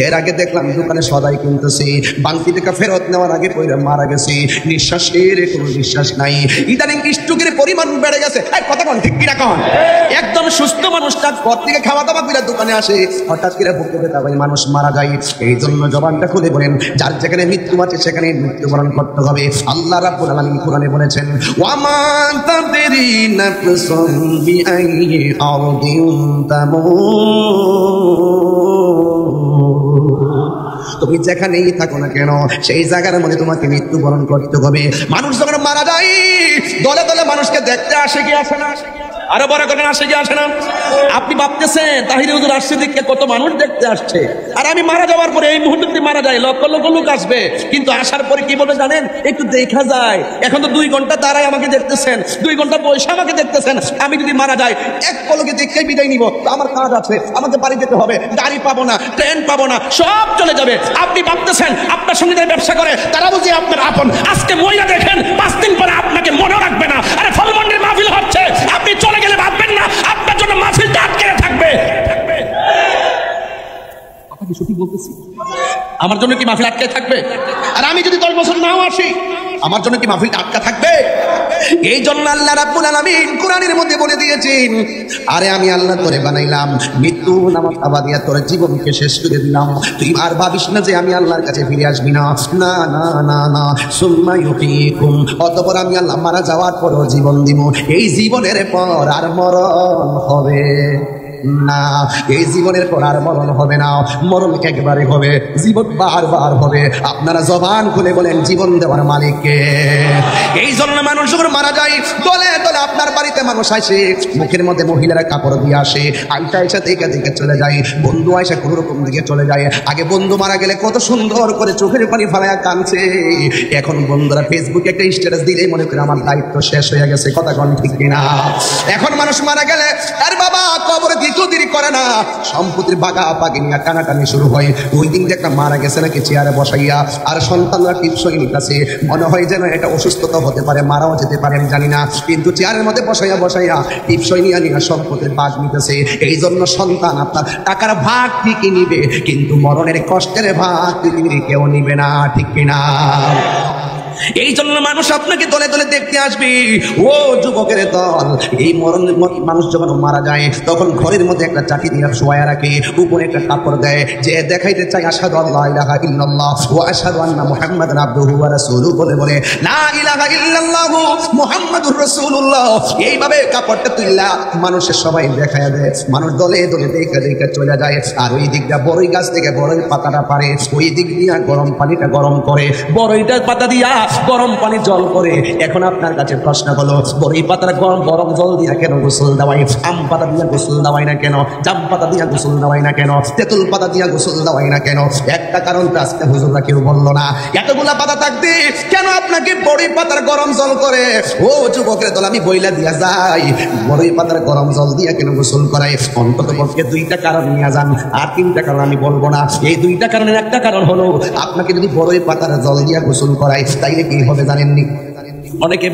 এর আগে দেখলাম দোকানে সদাই কিনতেছে, বাংতি টাকা ফেরত নেওয়ার আগে কইরা মারা গেছে, নিঃশ্বাসের কোনো বিশ্বাস নাই। ইদানিং স্ট্রোকের পরিমাণ বেড়ে গেছে, কথা কোন ঠিক কিনা কোন? একদম সুস্থ মানুষটা ঘর থেকে খাওয়া দাওয়া করে দোকানে আসে, হঠাৎ করে বুকে ব্যথা হয়, মানুষ মারা যায়। এই জন্য জবানটা খুলে বলেন, যার যেখানে মৃত্যু আছে সেখানে মৃত্যুবরণ করতে হবে। আল্লাহ রাব্বুল আলামিন কোরআনে বলেছেন ওয়ামা তাদরি নাফসুম বিআইয়ি আরদিন তামুত। তুমি যেখানেই থাকো না কেন, সেই জায়গার মধ্যে তোমাকে মৃত্যুবরণ করতে হবে। মানুষ যখন মারা যায়, দলে দলে মানুষকে দেখতে আসে কি আসে না? আরো বড় করে আসে কি আসে না? আপনি ভাবতেছেন তাহির হুজুর আসছে দেখে কত মানুষ দেখতে আসছে, আর আমি মারা যাওয়ার পরে এই মুহূর্তে মারা যায় লক্ষ লক্ষ লোক আসবে, কিন্তু আসার পরে কি বলে জানেন? একটু দেখা যায়। এখন তো 2 ঘন্টা তারাই আমাকে দেখতেছেন, 2 ঘন্টা পয়সা আমাকে দেখতেছেন, আমি যদি মারা যাই এক পলকে দেখে বিদায় নিব, আমার কাজ আছে, আমাকে বাড়ি যেতে হবে, গাড়ি পাবো না, ট্রেন পাবো না, সব চলে যাবে। আপনি ভাবতেছেন আপনার সঙ্গে যারা ব্যবসা করে তারা বুঝি আপনার আপন, আজকে মহিলা দেখেন 5 দিন পরে আপনাকে মনে রাখবে না। আরে ফলমন্ডির মাহফিল হচ্ছে, আপনি চলে গেলে ভাববেন না আপনার জন্য মাহফিলটা আটকে থাকবে। কথা কি সত্যি বলতেছি? আমার জন্য কি মাহফিল আটকে থাকবে? আর আমি যদি 10 বছর নাও আসি, আমার জন্য কি মাহফিলটা আটকা থাকবে? এই জন্য আল্লাহ রাব্বুল আলামিন কোরআনের মধ্যে বলে দিয়েছেন, আরে আমি আল্লাহ তোরে বানাইলাম, মৃত্যু নামক আবাদিয়া তোর জীবনকে শেষ করে দিলাম, তুই আর ভাবিস না যে আমি আল্লাহর কাছে ফিরে আসবি না। না না না না, সুম্মা ইউফিকুম, অতঃপর আমি আল্লাহ মারা যাওয়ার পরও জীবন দিব। এই জীবনের পর আর মরণ হবে না, এই জীবনের পর আর মরণ হবে না, মরণ একবারে হবে, জীবন বারবার হবে। আপনারা জবান খুলে বলেন জীবন দেওয়ার মালিককে। এই জন্য মানুষ যখন মারা যায়, দলে দলে আপনার বাড়িতে মানুষ আসে, মুখের মধ্যে মহিলারা কাপড় দিয়ে আসে, আইসা আইসা দেখে দেখে চলে যায়, বন্ধু আইসা কোনো রকম দিকে চলে যায়। আগে বন্ধু মারা গেলে কত সুন্দর করে চোখের পানি ফালায়া কাঁদছে, এখন বন্ধুরা ফেসবুকে একটা স্ট্যাটাস দিলেই মনে করে আমার দায়িত্ব শেষ হয়ে গেছে। কথা কোন ঠিক কিনা? এখন মানুষ মারা গেলে আরে বাবা কবরে দিতে দেরি করে না, সম্পত্তির বাগা পাগি নিয়ে টানাটানি শুরু হয়। ওই দিন একটা মারা গেছে নাকি চেয়ারে বসাইয়া, আর সন্তানরা টিপসই নিতেছে, মনে হয় যেন এটা অসুস্থতা হতে পারে, মারাও যেতে পারে, আমি জানি না, কিন্তু চেয়ারের মধ্যে বসাইয়া বসাইয়া টিপসই নিয়ে নিয়ে সম্পত্তির ভাগ নিতেছে। এই জন্য সন্তান আপনার টাকার ভাগ ঠিকই নিবে, কিন্তু মরণের কষ্টের ভাগ পৃথিবীর কেউ নিবে না, ঠিক কিনা? এই জন্য মানুষ আপনাকে দলে দলে দেখতে আসবে। ও যুবকের দল, এই মরণ মানুষ যখন মারা যায় তখন ঘরের মধ্যে একটা চাটি দিয়ে শোয়া রাখে, উপরে একটা কাপড় দেয়, যে দেখাইতে চাই আশহাদু আল্লা ইলাহা ইল্লাল্লাহ ওয়া আশহাদু আন্না মুহাম্মাদান আবদুহু ওয়া রাসূলুহু বলে বলে লা ইলাহা ইল্লাল্লাহু মুহাম্মাদুর রাসূলুল্লাহ। এইভাবে কাপড়টা তুইলা মানুষের সবাই দেখায় দেয়, মানুষ দলে দলে দেখে দেখে চলে যায়। আর ওই দিকটা বড়ই গাছ থেকে বড়ই পাতাটা পারে, ওই দিক দিয়া গরম পানিটা গরম করে, বড়ইটার পাতা দিয়া গরম পানি জল করে। এখন আপনার কাছে প্রশ্ন হলো, বড়ই পাতার গরম জল দিয়া কেন গোসল দেওয়াই? আম পাতা দিয়া গোসল দেওয়াই না কেন? জাম পাতা দিয়া গোসল দেওয়াই না কেন? তেঁতুল পাতা দিয়া গোসল দেওয়াই না কেন? একটা কারণ তো আজকে হুজুররা কেউ বললো না। এতগুলা পাতা থাকতে কেন আপনাকে বড়ই পাতার গরম জল করে? ও যুবকের দল, আমি বইলা দিয়া যাই, বড়ই পাতার গরম জল দিয়া কেন গোসল করাই? অন্তত পক্ষে 2টা কারণ নিয়ে যান, আর 3টা কারণ আমি বলবো না। এই 2টা কারণের একটা কারণ হলো, আপনাকে যদি বড়ই পাতার জল দিয়া গোসল করাই তাইলে কি হবে জানেননি? অনেকে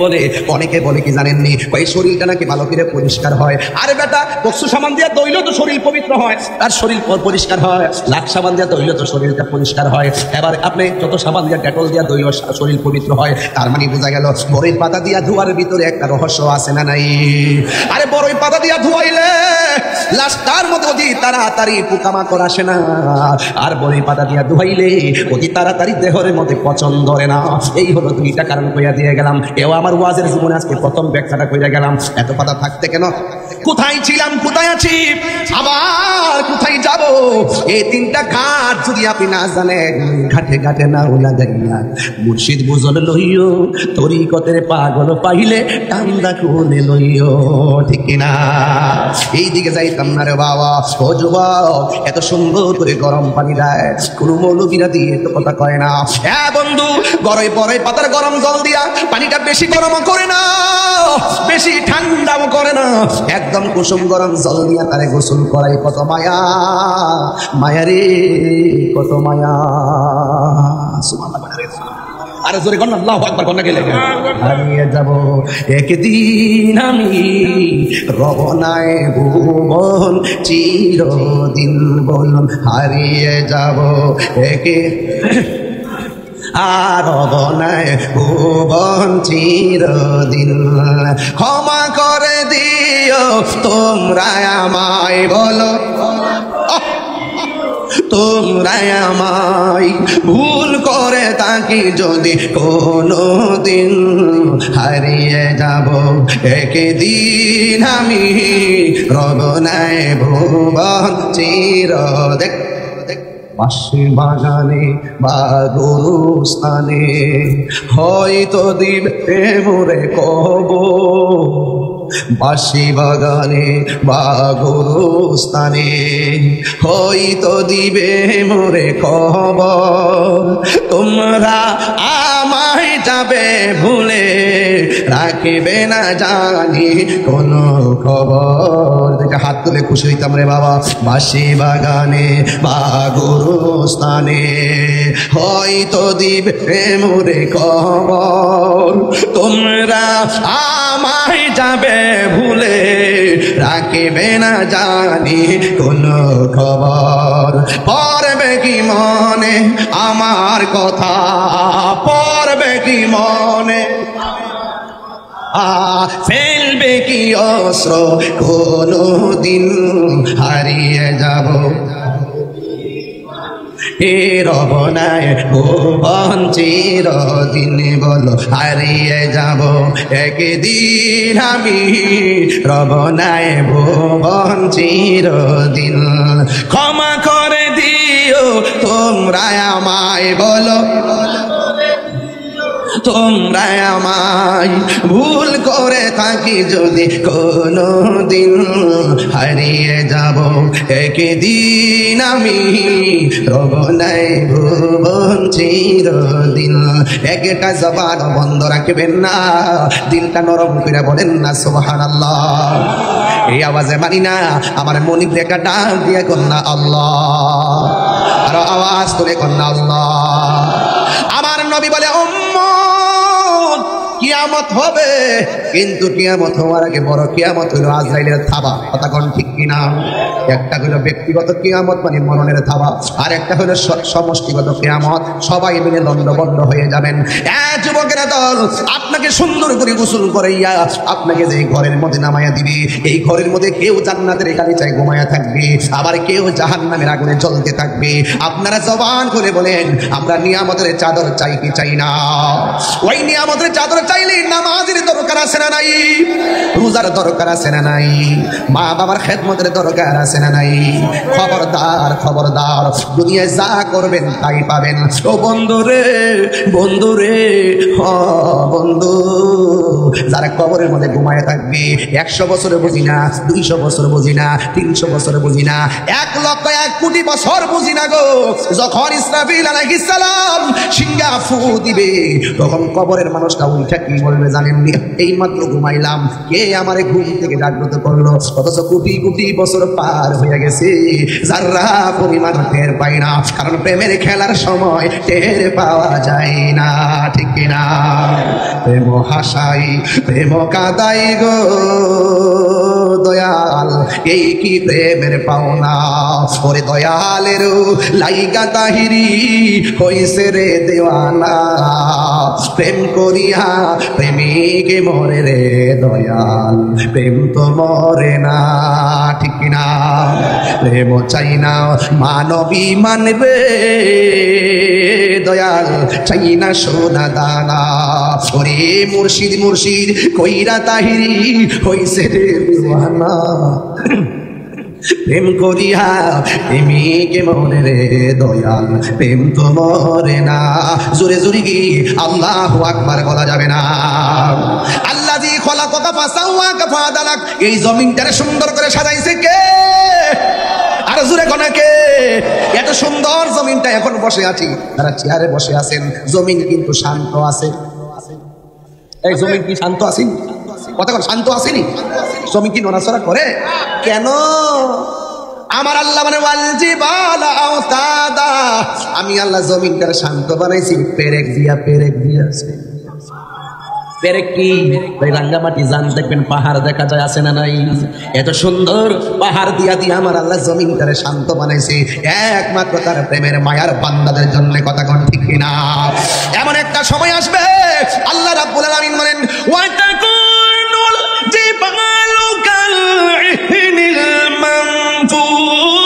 বলে কি জানেননি, ওই শরীরটা নাকি ভালো করে পরিষ্কার হয়। আরে বেটা, বক্সু সাবান দিয়া ধুইলেও তো শরীর পবিত্র হয়, আর শরীর পরিষ্কার হয়। লাখ সাবান দিয়া ধুইলেও তো শরীরটা পরিষ্কার হয়। এবার আপনি যত সাবান দিয়া ডেটল দিয়া ধুইলেও শরীর পবিত্র হয়। তার মানে বোঝা গেল বড়ই পাতা দিয়া ধোয়ার ভিতরে একটা রহস্য আছে না নাই? আরে বড়ই পাতা দিয়া ধোয়াইলে লাশটার মধ্যে অতি তাড়াতাড়ি পোকামাকড় আসে না, আর বড়ই পাতা দিয়া ধোয়াইলে অতি তাড়াতাড়ি দেহের মধ্যে পচন ধরে না। এই হলো দুইটা কারণ কইয়া দিয়ে গেলাম। এও আমার ওয়াজের জীবনে আজকে প্রথম ব্যাখ্যাটা কইয়া গেলাম। এত পাতা থাকতে কেন? কোথায় ছিলাম, কোথায় আছি, আবার কোথায় যাব, এই তিনটা ঘাট যদি আপনি না জানেন, ঘাটে ঘাটে না লাগাইয়া মুর্শিদ বুঝল লইও, তরিকতের পাগল পাইলে টান্দা কোলে লইও, ঠিক কিনা? এই দিকে যাইতাম না রে বাবা। ও যুবক, এত সুন্দর করে গরম পানি দেয়, কোনো মৌলবীরা দিয়ে তো কথা কয় না। হ্যাঁ বন্ধু, বড়ই পাতার গরম জল দিয়া পানিটা বেশি গরম করে না, বেশি ঠান্ডাও করে না, একদম কুসুম গরম জল দিয়া তারে গোসল করাই। কত মায়া, মায়া রে, কত মায়া। আরে জোরে কর না, আল্লাহু আকবার কর না। গেলে হারিয়ে যাব একদিন আমি রবনায় ভুবন, চিরদিন বলুন হারিয়ে যাব আর রবনায় ভুবন চিরদিন। ক্ষমা করে দিও তোমরা আমায়, বলো তোমরা আমায়, ভুল করে থাকি যদি কোনো দিন, হারিয়ে যাব একদিন আমি রবনায় ভুবন চিরদিন। পাশে বাগানে বা গরুস্থানে হয়তো দিবে মোরে কবর, বাসি বাগানে বা গরুস্থানে হয়তো দিবে মোরে খবর। তোমরা আমায় যাবে ভুলে, রাখিবে না জানি কোনো খবর। দেখে হাত তুলে খুশি হইতাম রে বাবা। বাসি বাগানে বা গরুস্থানে হয়তো দিবে মোরে খবর। তোমরা আমায় যাবে ভুলে, রাখিবে না জানি কোনো খবর। পড়বে কি মনে আমার কথা, পড়বে কি মনে, ফেলবে কি অস্ত্র কোনো দিন, হারিয়ে যাব এ রবনায় ভুবন চিরদিন, বলো হারিয়ে যাব একদিন আমি রবনায় ভুবন চিরদিন। ক্ষমা করে দিও তোমরা আমায়, বলো তোমরা আমায়, ভুল করে থাকি যদি কোনো দিন, হারিয়ে যাব একদিন আমি রবনায় ভুবন চিরদিন। একটা জবান বন্ধ রাখবেন না, দিলটা নরম করে বলেন না সুবহানাল্লাহ। এই আওয়াজে মানি না, আমার মনিব একটা ডাক দিয়ে কন্যা আল্লাহ, আর আওয়াজ করে কন্যা আল্লাহ। আমার নবী বলে কিয়ামত হবে, কিন্তু কিয়ামত হওয়ার আগে বড় কিয়ামত হলো আজরাইলের থাবা। কথা কোন ঠিক কিনা? একটা হলো ব্যক্তিগত কিয়ামত মানে মরণের থাবা, আর একটা হলো সমষ্টিগত কিয়ামত, সবাই মিলে লন্ডভন্ড হয়ে যাবেন। যুবকেরা দল, আপনাকে সুন্দর করে গোসল করাইয়া আপনাকে যে ঘরের মধ্যে নামাইয়া দিবে, এই ঘরের মধ্যে কেউ জান্নাতের গালিচায় ঘুমায়া থাকবে, আবার কেউ জাহান্নামের আগুনে জ্বলতে থাকবে। আপনারা জবান করে বলেন, আমরা নিয়ামতের চাদর চাই কি চাই না? ওই নিয়ামতের চাদর চাইলে নামাজের দরকার আছে না নাই? রোজার দরকার আছে না নাই? মা বাবার খেদমতের দরকার আছে না নাই? খবরদার খবরদার, দুনিয়ায় যা করবেন তাই পাবেন। ও বন্ধু রে, বন্ধু রে, বন্ধু, যারা কবরের মধ্যে ঘুমায় থাকবে, 100 বছরে বুঝি না, 200 বছর বুঝি না, 300 বছর বুঝি না, 1 লক্ষ 1 কোটি বছর বুঝি না গো। যখন ইসরাফিল আলাইহিস সালাম সিংহা ফু দিবে, তখন কবরের মানুষটা উঠে কি বলবে জানেননি? এই মাত্র ঘুমাইলাম, কে আমারে ঘুম থেকে জাগ্রত করলো? অথচ কোটি কোটি বছর পার হয়ে গেছে, যারা পরিমাণ টের পাই না, কারণ প্রেমের খেলার সময় টের পাওয়া যায় না, ঠিক কিনা? প্রেম হাসাই প্রেম কাদাই গো দয়াল, এই কি প্রেমের পাওনা? ওরে দয়ালের লাইগা তাহিরি হইছে রে দেওয়ানা, প্রেম করিয়া প্রেমিকে মরে রে দয়াল, প্রেম তো মরে না, ঠিক কিনা? প্রেম চাই না মানবী মানবে দয়াল, চাই না সোনা দানা। ওরে মুর্শিদ মুর্শিদ কইরা তাহিরি হইছে রে দেওয়ানা, প্রেম করিয়া প্রেমিকে মরে রে দয়াল, প্রেম তো মরে না। জোরে জোরে কি আল্লাহু আকবার বলা যাবে না? আল্লাযী খলাকাকা ফাসাওয়াকা ফাআদালাক, এই জমিনটারে সুন্দর করে সাজাইছে কে? আর জোরে কোন কে? এত সুন্দর জমিনটা এখন বসে আছি, তারা চেয়ারে বসে আছেন, জমিন কিন্তু শান্ত আছে। এই জমিন কি শান্ত আছে? কথা বল, শান্ত আসেনি? জমিন কি নড়াচড়া করে? কেন? আমার আল্লাহ মানে ওয়ালজিবালা আওতাদা, আমি আল্লাহ জমিনটারে শান্ত বানাইছি পেরেক দিয়া, পেরেক দিয়া। পেরেক কি? ওই রাঙ্গামাটি যান দেখবেন পাহাড় দেখা যায়, আছে না নাই? এত সুন্দর পাহাড় দিয়া দিয়া আমার আল্লাহ জমিনটারে শান্ত বানাইছে একমাত্র তার প্রেমের মায়ার বান্দাদের জন্য। কথা কোন ঠিক কিনা? এমন একটা সময় আসবে আল্লাহ রাব্বুল আলামিন বলেন, ওয়াতাকুনুল জিবালু কালইহনিল মানফুশ।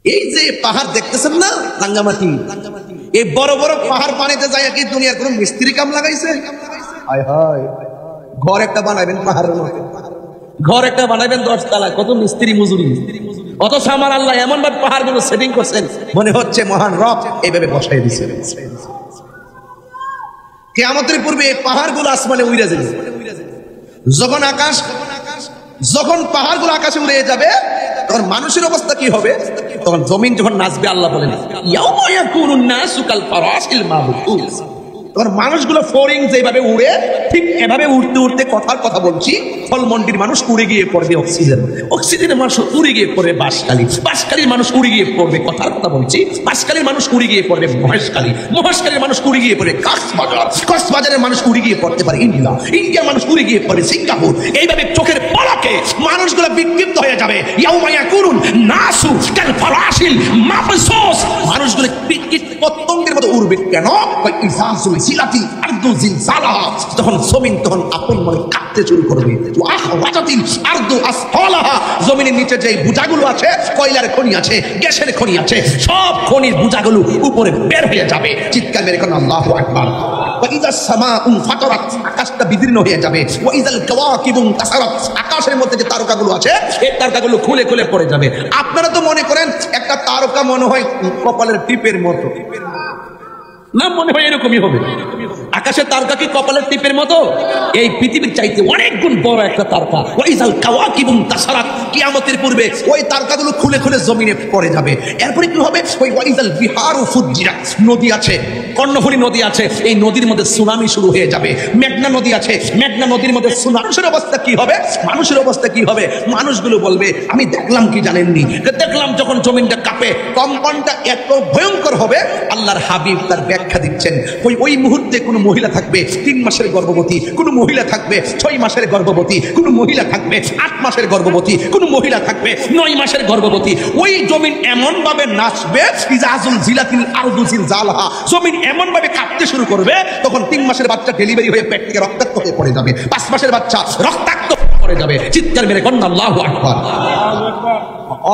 এই যে পাহাড় দেখতেছেন না রাঙ্গামাটি, এই বড় বড় পাহাড় পানিতে যায় কি দুনিয়ার কোন মিস্ত্রি কাম লাগাইছে? হায় হায়, ঘর একটা বানাবেন পাহাড়ের মধ্যে, ঘর একটা বানাবেন 10 তলা, কত মিস্ত্রি মজুরি। অথচ আমার আল্লাহ এমন ভাবে পাহাড় গুলো সেটিং করছেন, মনে হচ্ছে মহান রব এইভাবে বসাই দিয়েছেন। কিয়ামতের পূর্বে পাহাড় গুলো আসমানে উড়ে যাবে। যখন পাহাড় গুলো আকাশে উড়ে যাবে, তখন মানুষের অবস্থা কি হবে? তখন জমিন যখন নাচবে, আল্লাহ বলেন ইয়াউমা ইয়াকুনুন নাসু কাল ফারাশিল মাবথুস, তখন মানুষগুলো ফোরিং যেভাবে উড়ে, ঠিক এভাবে উড়তে উড়তে কথার কথা বলছি, ফলমন্ডির মানুষ উড়ে গিয়ে পড়বে অক্সিজেন, অক্সিজেনের মানুষ উড়ে গিয়ে পড়বে বাঁশখালী, বাঁশখালীর মানুষ উড়ে গিয়ে পড়বে, কথার কথা বলছি, বাঁশখালীর মানুষ উড়ে গিয়ে পড়বে মহেশখালী, মহেশখালীর মানুষ উড়ে গিয়ে পড়বে কক্সবাজার, কক্সবাজারের মানুষ উড়ে গিয়ে পড়তে পারে ইন্ডিয়া, ইন্ডিয়ার মানুষ উড়ে গিয়ে পড়বে সিঙ্গাপুর। এইভাবে চোখের পলকে মানুষগুলো বিক্ষিপ্ত হয়ে যাবে। ইয়াউমা ইয়াকুনুন নাসু কাল ফারাশিল মাবসুস, মানুষগুলো বিক্ষিপ্ত পতঙ্গের মতো উড়বে। কেন? ইজাজুল সিলাতি আরদু জিলজালাহা, তখন জমিন তখন আপন মনে কাঁপতে শুরু করবে। ওয়া আখরাজাতিল আরদু আসফালাহা, জমিনের নিচে যে বুজাগুলো আছে, কয়লার খনি আছে, গ্যাসের খনি আছে, সব খনির বুজাগুলো উপরে বের হয়ে যাবে। চিৎকার মেরে কোন আল্লাহু আকবার। ওয়া ইযাস সামাউ ফাতারাত, আকাশটা বিদীর্ণ হয়ে যাবে। ওয়া ইযাল কাওয়াকিবু তাসারাত, আকাশের মধ্যে যে তারকাগুলো আছে, এই তারকাগুলো খুলে খুলে পড়ে যাবে। আপনারা তো মনে করেন একটা তারকা মনে হয় কপালের টিপের মতো, না মনে হয় এরকমই হবে? আকাশের তারকা কি কপালের টিপের মতো? এই পৃথিবীর চাইতে অনেক গুণ বড় একটা তারকা। ওয়াইজাল কাওয়াকিবু তাসারাত, কিয়ামতের পূর্বে ওই তারকাগুলো খুলে খুলে জমিনে পড়ে যাবে। এরপরে কি হবে? ওই ওয়াইজাল বিহারু ফুজ্জিরাত, নদী আছে, কর্ণফুলী নদী আছে, এই নদীর মধ্যে সুনামি শুরু হয়ে যাবে। মেঘনা নদী আছে, মেঘনা নদীর মধ্যে মানুষের অবস্থা কি হবে? মানুষের অবস্থা কি হবে? মানুষগুলো বলবে আমি দেখলাম, কি জানেননি? দেখলাম যখন জমিনটা কাঁপে, কম্পনটা এত ভয়ঙ্কর হবে। আল্লাহর হাবিব তার ব্যাখ্যা দিচ্ছেন, ওই মুহূর্তে কোনো মহিলা থাকবে 3 মাসের গর্ভবতী, কোনো মহিলা থাকবে 6 মাসের গর্ভবতী, কোনো মহিলা থাকবে 8 মাসের গর্ভবতী, কোনো মহিলা থাকবে 9 মাসের গর্ভবতী। ওই জমিন এমন ভাবে নাচবে, ইজাজুল জিলাতিল আরদু জিলজালাহা, জমিন এমন ভাবে কাঁপতে শুরু করবে, তখন 3 মাসের বাচ্চা ডেলিভারি হয়ে পেট থেকে রক্তাক্ত হয়ে পড়ে যাবে, 5 মাসের বাচ্চা রক্তাক্ত পড়ে যাবে। চিৎকার মেরে কন্না আল্লাহু আকবার।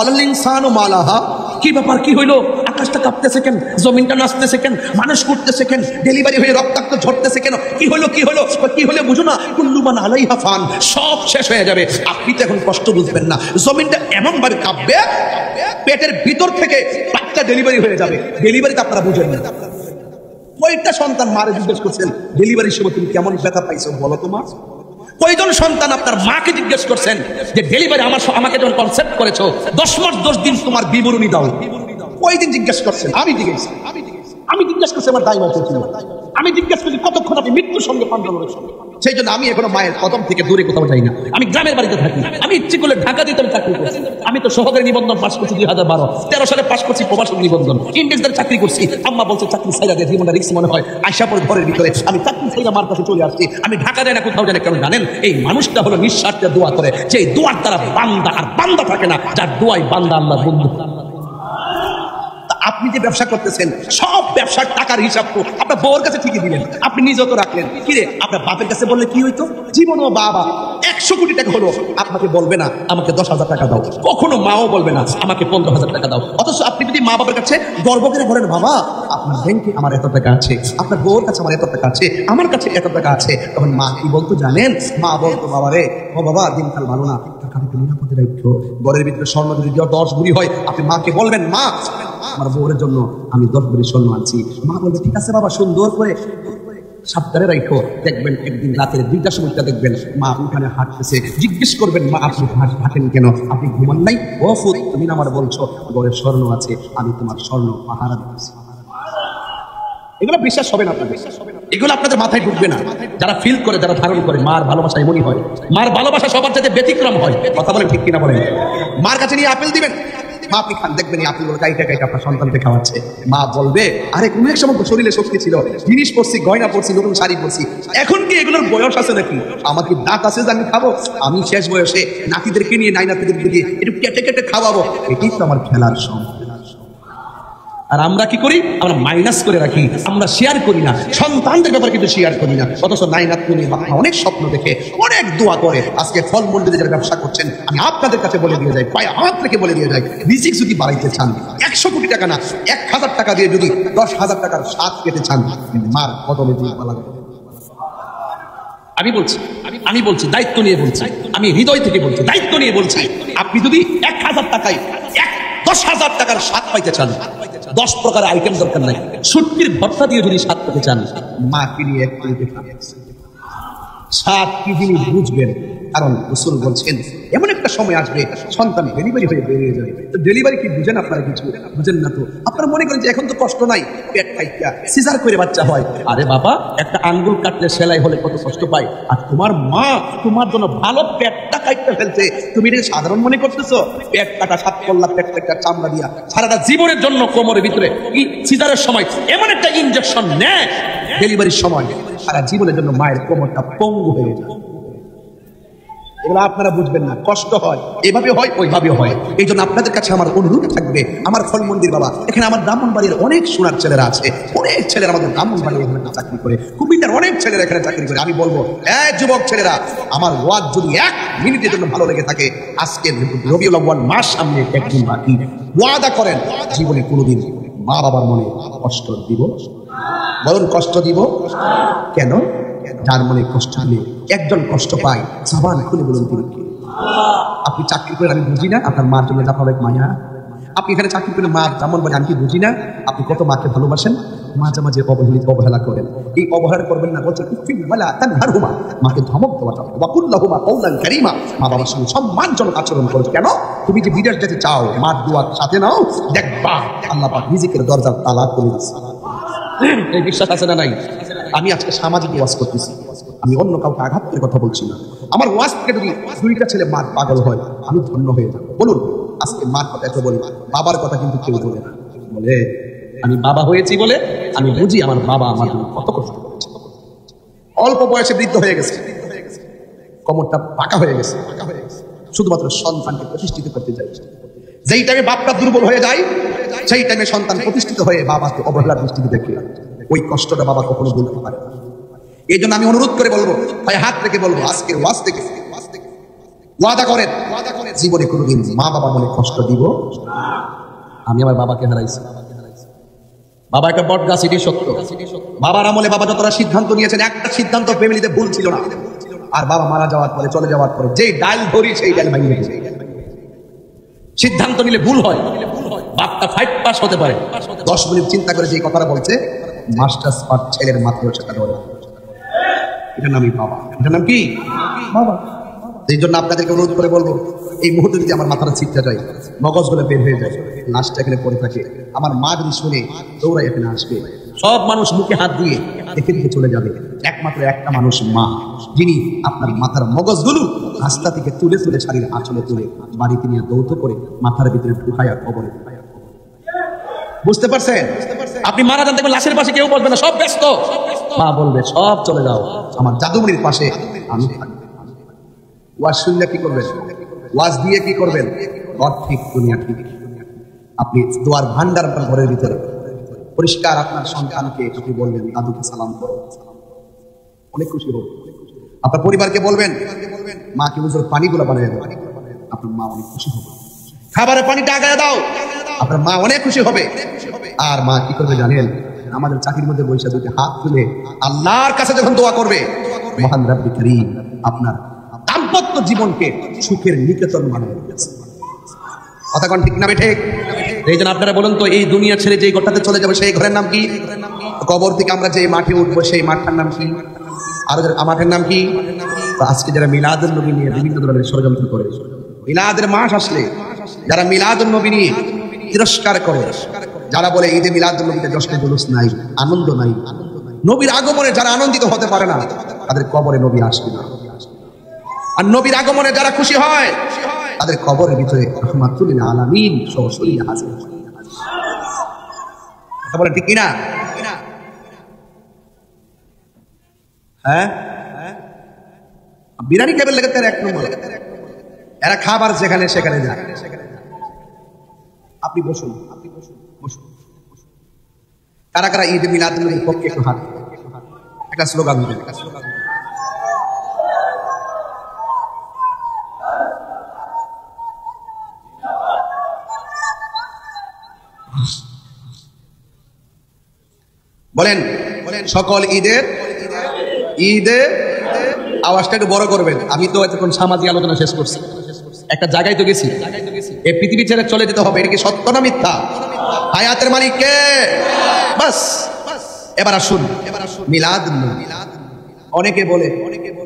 আল ইনসানু মালাহা, কি ব্যাপার, কি হইলো? আকাশটা কাঁপতেছে কেন? জমিনটা নাচতেছে কেন? মানুষ করতেছে কেন? ডেলিভারি হয়ে রক্তাক্ত ঝরতেছে কেন? কি হলো, কি হলো, কি হলো? বুঝো না, কুল্লু মান আলাইহা ফান, সব শেষ হয়ে যাবে। আপনি তো এখন কষ্ট বুঝবেন না। জমিনটা এমন ভাবে কাঁপবে, পেটের ভিতর থেকে বাচ্চা ডেলিভারি হয়ে যাবে। ডেলিভারিতে আপনারা বুঝেন না। কয়টা সন্তান মারে জিজ্ঞেস করছেন ডেলিভারির সময় তুমি কেমন ব্যথা পাইছো বলো তো মা? কয়জন সন্তান আপনার মাকে জিজ্ঞেস করছেন যে ডেলিভারি আমাকে যখন কনসেপ্ট করেছো 10 মাস 10 দিন তোমার বিবরণী দাও? কয়দিন জিজ্ঞেস করছেন? আমি জিজ্ঞেস করছি আমার দায়িত্ব ছিল। আমি জিজ্ঞেস করছি কতক্ষণ আপনি মৃত্যুর সঙ্গে পাঞ্জা লড়েছেন। সেই জন্য আমি এখনো মায়ের কদম থেকে দূরে কোথাও যাই না। আমি গ্রামের বাড়িতে থাকি। আমি ইচ্ছে করলে ঢাকা যেতে আমি চাকরি করছি। আমি তো সহকারী নিবন্ধন পাস করছি 2012, 13 সালে পাস করছি প্রবাসী নিবন্ধন, ইন্ডেক্সের চাকরি করছি। আম্মা বলছে চাকরি ছাইরা দিয়ে জীবনটা রিস্ক মনে হয়, আশা পরে ঘরের ভিতরে আমি চাকরি ছাইরা মার কাছে চলে আসছি। আমি ঢাকা যাই না, কোথাও যাই না। কেন জানেন? এই মানুষটা হলো নিঃস্বার্থে দোয়া করে, যে দোয়ার দ্বারা বান্দা আর বান্দা থাকে না, যার দোয়াই বান্দা আল্লাহ বন্ধু। আপনি যে ব্যবসা করতেছেন সব ব্যবসার টাকার হিসাব তো আপনার বউর কাছে ঠিকই দিলেন, আপনি নিজেও তো রাখলেন। কিরে আপনার বাপের কাছে বললে কি হইতো? জীবনও বাবা 100 কোটি টাকা হলো আপনাকে বলবে না আমাকে 10,000 টাকা দাও, কখনো মাও বলবে না আমাকে 15,000 টাকা দাও। অথচ আপনি যদি মা বাবার কাছে গর্ব করে বলেন, বাবা আপনার ব্যাংকে আমার এত টাকা আছে, আপনার বউর কাছে আমার এত টাকা আছে, আমার কাছে এত টাকা আছে, তখন মা কি বলতো জানেন? মা বলতো, বাবা রে, ও বাবা দিনকাল ভালো না, টাকাটাকে নিরাপদে রাখো। ঘরের ভিতরে স্বর্ণ যদি 10 ভরি হয় আপনি মাকে বলবেন, মা আমার বউয়ের জন্য আমি 10 ভরি স্বর্ণ আনছি। মা বলবে ঠিক আছে বাবা, সুন্দর করে সাবধানে রাখো। দেখবেন একদিন রাতের 2টার সময় দেখবেন মা উঠানে হাঁটতেছে, জিজ্ঞেস করবেন, মা আপনি হাঁটেন কেন? আপনি ঘুমান নাই? ও ফুত, তুমি না আমার বলছো ঘরের স্বর্ণ আছে, আমি তোমার স্বর্ণ পাহারা দিচ্ছি। এগুলো বিশ্বাস হবে না আপনাদের, এগুলো আপনাদের মাথায় ঢুকবে না। যারা ফিল করে, যারা ধারণ করে, মার ভালোবাসা এমনই হয়। মার ভালোবাসা সবার চাইতে ব্যতিক্রম হয়। কথা বলেন ঠিক কিনা বলেন? মার কাছে নিয়ে আপেল দিবেন, মা আপনি খান, দেখবেন এই আপেলগুলো কাইটা কাইটা আপনার সন্তানকে খাওয়াচ্ছে। মা বলবে, আরে কোন এক সময় শরীরে শক্তি ছিল, জিনিস পড়ছি, গয়না পড়ছি, নতুন শাড়ি পড়ছি, এখন কি এগুলোর বয়স আছে নাকি? আমার কি দাঁত আছে যে আমি খাবো? আমি শেষ বয়সে নাতিদেরকে নিয়ে, নাই নাতিদের দিকে একটু কেটে কেটে খাওয়াবো, এটাই তো আমার খেলার সময়। আর আমরা কি করি? আমরা মাইনাস করে রাখি, আমরা শেয়ার করি না, সন্তানদের ব্যাপারে কিন্তু শেয়ার করি না। অথচ নাইনাত তুমি অনেক স্বপ্ন দেখে, অনেক দোয়া করে আজকে ফল মন্ডিতে যারা ব্যবসা করছেন, আমি আপনাদের কাছে বলে দিয়ে যাই, পায়ে হাত থেকে বলে দিয়ে যাই, রিজিক যদি বাড়াইতে চান 100 কোটি টাকা না, 1000 টাকা দিয়ে যদি 10,000 টাকার স্বাদ পেতে চান, মার কদমে দিয়ে পালা। আমি বলছি দায়িত্ব নিয়ে বলছি, আমি হৃদয় থেকে বলছি, দায়িত্ব নিয়ে বলছি। আপনি যদি 1000 টাকায় 10,000 টাকার স্বাদ পাইতে চান, 10 প্রকার আইটেম দরকার নাই, শুটকির ভর্তা দিয়ে যদি স্বাদ পেতে চান, মা কি নিয়ে একটু স্বাদ কি জিনিস বুঝবেন। কারণ রাসূল বলছেন এমন একটা সময় আসবে সন্তান ডেলিভারি হয়ে বেরিয়ে যাবে। তো ডেলিভারি কি বুঝেন আপনারা? কিছু বুঝেন না তো। আপনারা মনে করেন যে এখন তো কষ্ট নাই, পেট কাইটা সিজার করে বাচ্চা হয়। আরে বাবা, একটা আঙ্গুল কাটলে সেলাই হলে কত কষ্ট পায়। আর তোমার মা তোমার জন্য ভালো পেটটা কাটতে ফেলছে, তুমি এটা সাধারণ মনে করতেছো? পেট কাটা, 7 পল্লা পেট কাটা, চামড়া দিয়া সারাটা জীবনের জন্য কোমরের ভিতরে সিজারের সময় এমন একটা ইনজেকশন নেয়, ডেলিভারির সময় সারা জীবনের জন্য মায়ের কোমরটা পঙ্গু হয়ে যায়। এগুলো আপনারা বুঝবেন না, কষ্ট হয়, এভাবে হয় ওইভাবে হয়। এই জন্য আপনাদের কাছে আমার অনুরোধ থাকবে, আমার ফলমন্দির বাবা, এখানে আমার ব্রাহ্মণবাড়ির অনেক সোনার ছেলেরা আছে, অনেক ছেলেরা আমাদের ব্রাহ্মণবাড়ির এখানে চাকরি করে, কুমিল্লার অনেক ছেলেরা এখানে চাকরি করে। আমি বলবো, যুবক ছেলেরা, আমার ওয়াজ যদি 1 মিনিটের জন্য ভালো লেগে থাকে, আজকে রবিউল আউয়াল মাস সামনে একদিন বাকি, ওয়াদা করেন জীবনে কোনোদিন মা বাবার মনে কষ্ট দিব। বলুন, কষ্ট দিব কেন? যার মনে কষ্ট দিলে একজন কষ্ট পায়, জবান খুলে বলুন তিনি কে? আপনি চাকরি করে আমি বুঝি না আপনার মার জন্য আপনার এক মায়া। আপনি এখানে চাকরি করে মা যেমন বলে আমি কি বুঝি না আপনি কত মাকে ভালোবাসেন। মাঝে মাঝে অবহেলা করেন, এই অবহেলা করবেন না। বলছে মাকে ধমক দেওয়াটা, মা বাবার সঙ্গে সম্মানজনক আচরণ করো। কেন? তুমি যে বিদেশ যেতে চাও, মার দুয়ার সাথে নাও, দেখবা আল্লাহ পাক রিজিকের দরজা তালা করে দিচ্ছে। এই বিশ্বাস আছে না নাই? আমি আজকে সামাজিক ওয়াজ করতেছি, আমি অন্য কাউকে আঘাত করে কথা বলছি না। আমার ওয়াজ থেকে যদি 2টা ছেলে মার পাগল হয়, আমি ধন্য হয়ে যাবো। বলুন, আজকে মার কথা এত বলি, বাবার কথা কিন্তু কেউ বলে না। বলে আমি বাবা হয়েছি বলে আমি বুঝি আমার বাবা আমার জন্য কত কষ্ট করেছে। অল্প বয়সে বৃদ্ধ হয়ে গেছে, কোমরটা পাকা হয়ে গেছে, শুধুমাত্র সন্তানকে প্রতিষ্ঠিত করতে চাই। যেই টাইমে বাপটা দুর্বল হয়ে যায়, সেই টাইমে সন্তান প্রতিষ্ঠিত হয়ে বাবাকে অবহেলার দৃষ্টিতে দেখে, ওই কষ্টটা বাবা কখনো বলতে পারে। এই জন্য আমি অনুরোধ করে বলবো, পায়ে হাত রেখে বলবো, আজকের ওয়াজ থেকে ওয়াদা করেন জীবনে কোনোদিন মা বাবা বলে কষ্ট দিব। আমি আমার বাবাকে হারাইছি, বাবা একটা বট গাছ, এটি সত্য। বাবার আমলে বাবা যতটা সিদ্ধান্ত নিয়েছেন, একটা সিদ্ধান্ত ফ্যামিলিতে ভুল ছিল না। আর বাবা মারা যাওয়ার পরে, চলে যাওয়ার পরে যেই ডাল ধরি সেই ডাল ভাঙিয়ে গেছে। সিদ্ধান্ত নিলে ভুল হয়, বাপটা 5 পাস হতে পারে, 10 মিনিট চিন্তা করে যে কথাটা বলছে, মাস্টার্স পাস ছেলের মাথায় সেটা ধরে। এটার নামই বাবা। এটার নাম কি? বাবা। এই জন্য আপনাদেরকে অনুরোধ করে বলবো, এই মুহূর্তে যদি আমার মাথাটা ছিটতে যায়, মগজগুলো বের হয়ে যায়, লাশটা এখানে পড়ে থাকে, আমার মা যদি শুনে দৌড়াই এখানে আসবে, সব মানুষ মুখে হাত দিয়ে দেখে দেখে চলে যাবে, একমাত্র একটা মানুষ মা, যিনি আপনার মাথার মগজগুলো রাস্তা থেকে তুলে তুলে শাড়ির আঁচলে তুলে বাড়িতে নিয়ে দৌত করে মাথার ভিতরে ঢুকাইয়া কবরে। বুঝতে পারছেন? আপনি মারা যান, দেখবেন লাশের পাশে কেউ বলবে না, সব ব্যস্ত। মা বলবে সব চলে যাও, আমার জাদুমণির পাশে আমি থাকি। ওয়াজ শুনলে কি করবেন? ওয়াজ দিয়ে কি করবেন? ঘর ঠিক দুনিয়া ঠিক। আপনি দোয়ার ভান্ডার আপনার ঘরের ভিতরে পরিষ্কার, আপনার সন্তানকে আপনি বলবেন দাদুকে সালাম করো, অনেক খুশি হবে। আপনার পরিবারকে বলবেন মাকে হুজুর পানিগুলো বানিয়ে দাও, আপনার মা অনেক খুশি হবে। খাবারের পানিটা আগায় দাও, আপনার মা অনেক খুশি হবে। আর মা কি করবে জানেন? আমাদের চাকরির মধ্যে বৈশা দুটি হাত তুলে আল্লাহর কাছে যখন দোয়া করবে, মহান রব্বি করিম আপনার দাম্পত্য জীবনকে সুখের নিকেতন বানিয়ে দিয়েছে। কথা কোন ঠিক না ঠিক? এই জন্য আপনারা বলুন তো, এই দুনিয়া ছেড়ে যে ঘরটাতে চলে যাবে সেই ঘরের নাম কি? কবর থেকে আমরা যে মাঠে উঠবো সেই মাঠটার নাম কি? আর মাঠের নাম কি? আজকে যারা মিলাদুন নবী নিয়ে বিভিন্ন ধরনের ষড়যন্ত্র করে, মিলাদের মাস আসলে যারা মিলাদুন নবী নিয়ে তিরস্কার করে, যারা বলে ঈদে মিলাদুন নবীতে জশ্নে জুলুস নাই, আনন্দ নাই, নবীর আগমনে যারা আনন্দিত হতে পারে না, তাদের কবরে নবী আসবে না। আর নবীর আগমনে যারা খুশি হয়, তাদের কবরের ভিতরে রাহমাতুল লিল আলামিন সরাসরি হাজির। কথা বলেন ঠিক কিনা? হ্যাঁ, বিরিয়ানি কেবল লেগে তার এক নম্বর, এরা খাবার যেখানে সেখানে যায়। আপনি বসুন, বসুন। কারা কারা ঈদ মিলাদুন নবীর পক্ষে একটু হাত, একটা স্লোগান দেন। বলেন সকল ঈদে আওয়াজটা একটু বড় করবেন। আমি তো এতক্ষণ সামাজিক আলোচনা শেষ করছি, একটা জায়গায় তো গেছি, এই পৃথিবী ছেড়ে চলে যেতে হবে, এটা কি সত্য না মিথ্যা? হায়াতের মালিক কে? বাস এবার আসুন মিলাদ। অনেকে বলে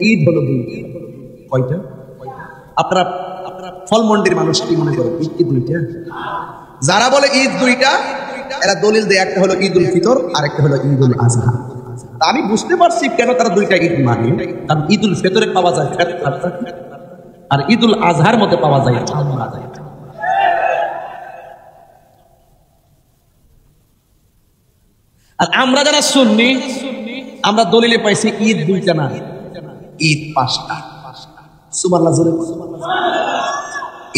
ঈদ হলো দুইটা। কয়টা? আপনারা ফলমন্ডির মানুষ কি মনে করেন ঈদ কি দুইটা? যারা বলে ঈদ দুইটা, এরা দলিল দেয় একটা হলো ঈদুল ফিতর আর একটা হলো ঈদুল আজহা। আমি বুঝতে পারছি কেন তারা দুইটা ঈদ মানে, কারণ ঈদুল ফিতরে পাওয়া যায় আর ঈদুল আজহার মধ্যে পাওয়া যায় চামড়া। আর আমরা যারা সুন্নি, আমরা দলিলে পাইছি ঈদ দুইটা না, ঈদ পাঁচটা। সুবহানাল্লাহ জোরে।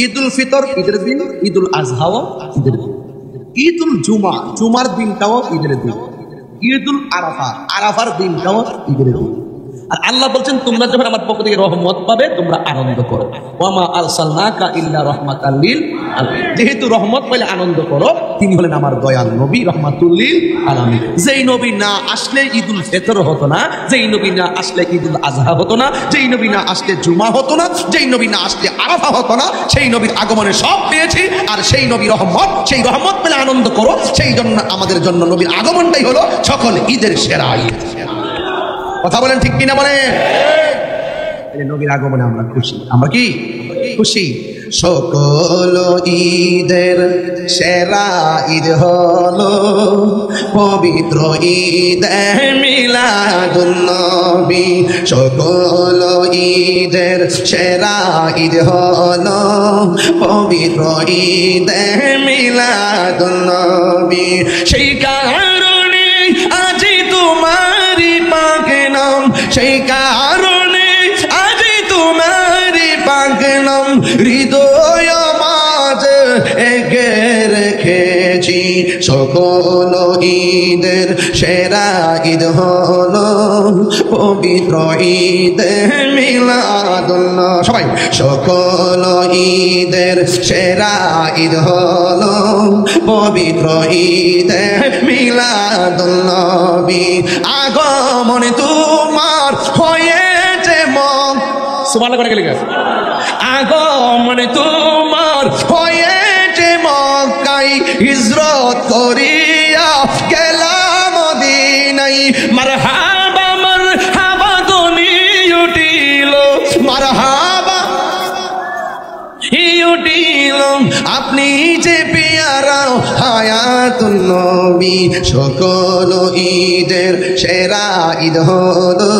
ঈদুল ফিতর ঈদের দিন, ঈদুল আজহাও ঈদের দিন, ঈদুল জুমার দিনটাও ঈদের দিন, ঈদুল আরাফার দিনটাও ঈদের দিন। আর আল্লাহ বলছেন তোমরা যখন আমার পক্ষ থেকে রহমত পাবে তোমরা আনন্দ করো। ওয়ামা আরসালনাকা ইল্লা রাহমাতাল লিল আলামিন। যেহেতু রহমত পেলে আনন্দ করো, তিনি হলেন আমার দয়াল নবী রাহমাতুল লিল আলামিন। যেই নবী না আসলে ঈদুল ফিতর হতো না, যেই নবী না আসলে ঈদুল আজহা হতো না, যেই নবী না আসলে জুমা হতো না, যেই নবী না আসলে আরাফা হতো না, সেই নবীর আগমনে সব পেয়েছি। আর সেই নবী রহমত, সেই রহমত পেলে আনন্দ করো। সেই জন্য আমাদের জন্য নবীর আগমনটাই হলো সকল ঈদের সেরা ঈদ। কথা বলেন ঠিক কিনা? বলেন নবীর আগমনে আমরা খুশি। আমরা কি খুশি? সকল ঈদের সেরা ঈদ হলো পবিত্র ঈদে মিলাদুন নবী। সকল ঈদের সেরা ঈদ হলো পবিত্র ঈদে মিলাদুন নবী। সেই কারণে আজি তোমারি পাক নাম, সেই কারণে আজি তোমারি পাক নাম হৃদয় মাঝে এঁকে রেখেছি। সকল ঈদের সেরা ঈদ হলো পবিত্র ঈদে মিলাদুন নবী। সবাই সকল ঈদের সেরা ঈদ হলো পবিত্র ঈদে মিলাদুন নবী। আগমন তোমার হয়েছে মন, সুবহানাল্লাহ করে গেলে। আগমন তোমার হয়েছে মক্কায়, হিজরত করিয়া গেলাম মদিনায়। মারহাবা মারহাবা ধ্বনি মারহাবা উঠিল আপনি যে পেয়ারা হায়াতুন নবী সকল ঈদের সেরা ঈদ হলো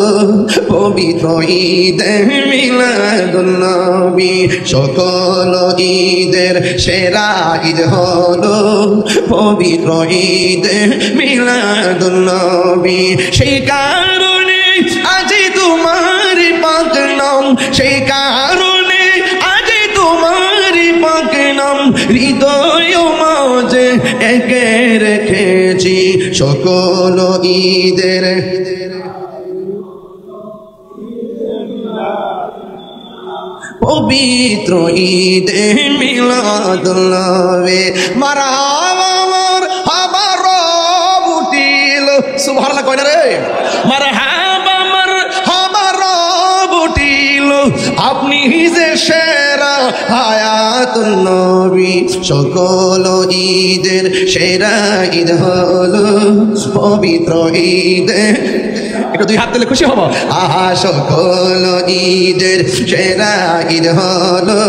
পবিত্র ঈদে মিলাদুন নবী সকল ঈদের সেরা ঈদ হলো পবিত্র ঈদে মিলাদুন নবী সেই কারণে আজ তোমার পাক নাম সেই কারণে হৃদয় মাঝে একে রেখেছি সকল ঈদের পবিত্র ঈদে মিলাদুন নবী মারহাবা মারহাবা রব উঠিল সুবহানাল্লাহ কয় না রে মারহাবা মারহাবা রব উঠিল আপনি যে সেরা হায়াতুন নবী সকল ঈদের সেরা ঈদ হলো পবিত্র ঈদে একটু দুই হাত তুলে খুশি হব আহা সকল ঈদের সেরা ঈদ হলো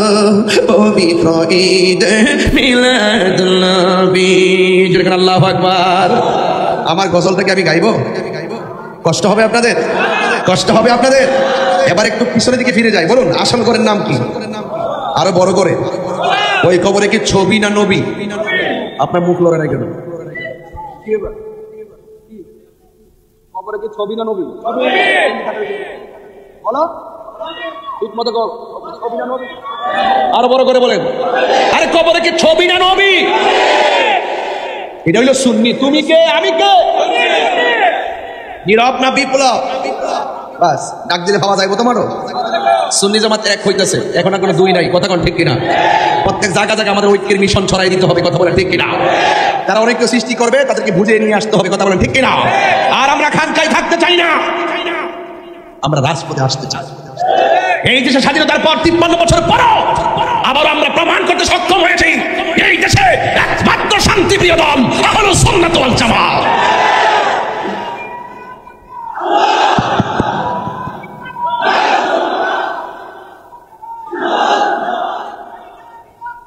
পবিত্র ঈদে মিলাদুন নবী জোরে আল্লাহু আকবার আমার গজলটাকে আমি গাইবো কষ্ট হবে আপনাদের কষ্ট হবে আপনাদের এবার একটু পিছনের দিকে ফিরে যাই বলুন আসল করেন নাম কি আরো বড় করে ওই কবরে কি ছবি না নবী আপনার মুখ লড়ে নাই কেন কবরে কি ছবি না নবী বলো ঠিক মতো ছবি না নবী আরো বড় করে বলেন আরে কবরে কি ছবি না নবী এটা হইলো সুন্নি তুমি কে আমি কে নীরব না বিপ্লব বাস ডাক দিলে পাওয়া যাইবো তোমারও সুন্নি জামাত এক হইতেছে এখন আর কোনো দুই নাই কথা কোন ঠিক কিনা প্রত্যেক জায়গা জায়গা আমাদের ঐক্যের মিশন ছড়াই দিতে হবে কথা বলেন ঠিক কিনা তারা অনেক সৃষ্টি করবে তাদেরকে বুঝে নিয়ে আসতে হবে কথা বলেন ঠিক কিনা আর আমরা খানকায় থাকতে চাই না আমরা রাজপথে আসতে চাই এই দেশে স্বাধীনতার পর 53 বছর পরও আবার আমরা প্রমাণ করতে সক্ষম হয়েছি এই দেশে একমাত্র শান্তিপ্রিয় দল আহলুস সুন্নাত ওয়াল জামাত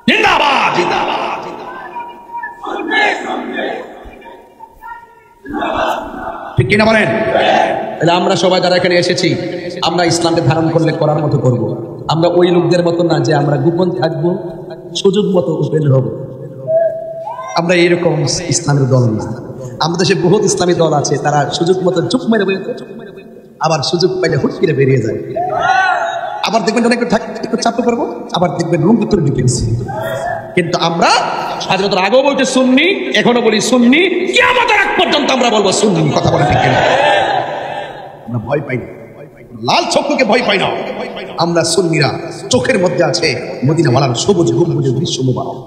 জিন্দাবাদ জিন্দাবাদ ঠিক কিনা বলেন তাহলে আমরা সবাই যারা এখানে এসেছি আমরা ইসলামকে ধারণ করলে করার মতো করব আমরা ওই লোকদের মতো না যে আমরা গোপন থাকবো সুযোগ মতো বের হব আমরা এইরকম ইসলামের দল না আমাদের দেশে বহুত ইসলামী দল আছে তারা সুযোগ মতো চুপ মেরে আবার সুযোগ পাইলে হুট করে বেরিয়ে যায় আবার দেখবেন অনেক একটু চাপে পড়বো আবার দেখবেন রুম ভিতরে ঢুকেছি কিন্তু আমরা স্বাধীনতার আগেও বলতে সুন্নি এখনো বলি সুন্নি কিয়ামতের আগ পর্যন্ত আমরা বলবো সুন্নি কথা বলে ঠিক কিনা আমরা ভয় পাই না লাল চক্ষুকে ভয় পাই না আমরা সুন্নিরা চোখের মধ্যে আছে মদিনা ওয়ালার সবুজ গম্বুজের দৃশ্য মুবারক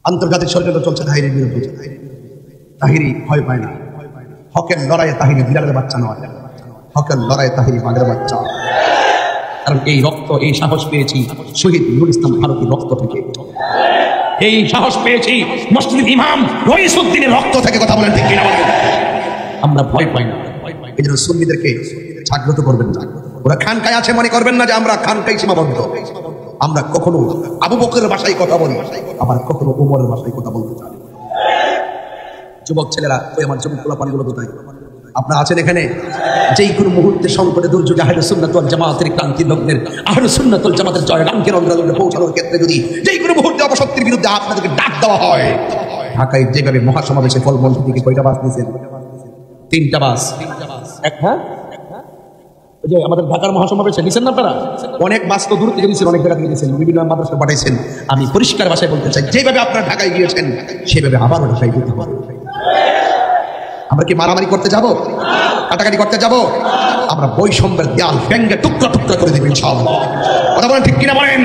আন্তর্জাতিক ষড়যন্ত্র চলছে তাহিরির বিরুদ্ধে তাহিরি ভয় পায় না হকের লড়াইয়ে তাহিরি বিড়ালের বাচ্চা নয় হকের লড়াইয়ে তাহিরি বাঘের বাচ্চা কারণ এই রক্ত এই সাহস পেয়েছি শহীদ নুরুল ইসলাম ফারুকীর রক্ত থেকে এই সাহস পেয়েছি মসজিদ ইমাম রইসউদ্দিনের রক্ত থেকে কথা বলেন ঠিক কিনা আমরা ভয় পাই না এই জন্য সুন্নিদেরকে জাগ্রত করবেন না ওরা খানকায় আছে মনে করবেন না যে আমরা খানকায় সীমাবদ্ধ আমরা কখনো আবু বকরের ভাষায় কথা বলি আবার কখনো ওমরের ভাষায় কথা বলতে চাই যুবক ছেলেরা ওই আমার যুবক পোলাপানগুলো কোথায় আপনারা আছেন এখানে যেই কোনো মুহূর্তে সংকটে দুর্যোগে আহলুস সুন্নাত ওয়াল জামাতের ক্রান্তি লগ্নের আহলুস সুন্নাত ওয়াল জামাতের জয়গানকে অগ্রগণ্যে পৌঁছানোর ক্ষেত্রে যদি যেই কোনো মুহূর্তে অপশক্তির বিরুদ্ধে আপনাদেরকে ডাক দেওয়া হয় ঢাকায় যেভাবে মহাসমাবেশে ফলমন্ডল থেকে কয়টা বাস দিয়েছেন 3টা বাস হ্যাঁ যে আমাদের ঢাকার মহাসমাবেশে নিছেন না আপনারা অনেক বাস তো দূর থেকে নিছেন অনেক জায়গা থেকে নিছেন বিভিন্ন মাদ্রাসা পাঠাইছেন আমি পরিষ্কার ভাষায় বলতে চাই যেভাবে আপনারা ঢাকায় গিয়েছেন সেভাবে আবারও ঢাকায় যেতে হবে আমরা কি মারামারি করতে যাব কাটাকাটি করতে যাব আমরা বৈষম্যের দেয়াল ভেঙে টুকরা টুকরা করে দেব ইনশাআল্লাহ কথা বলেন ঠিক কিনা বলেন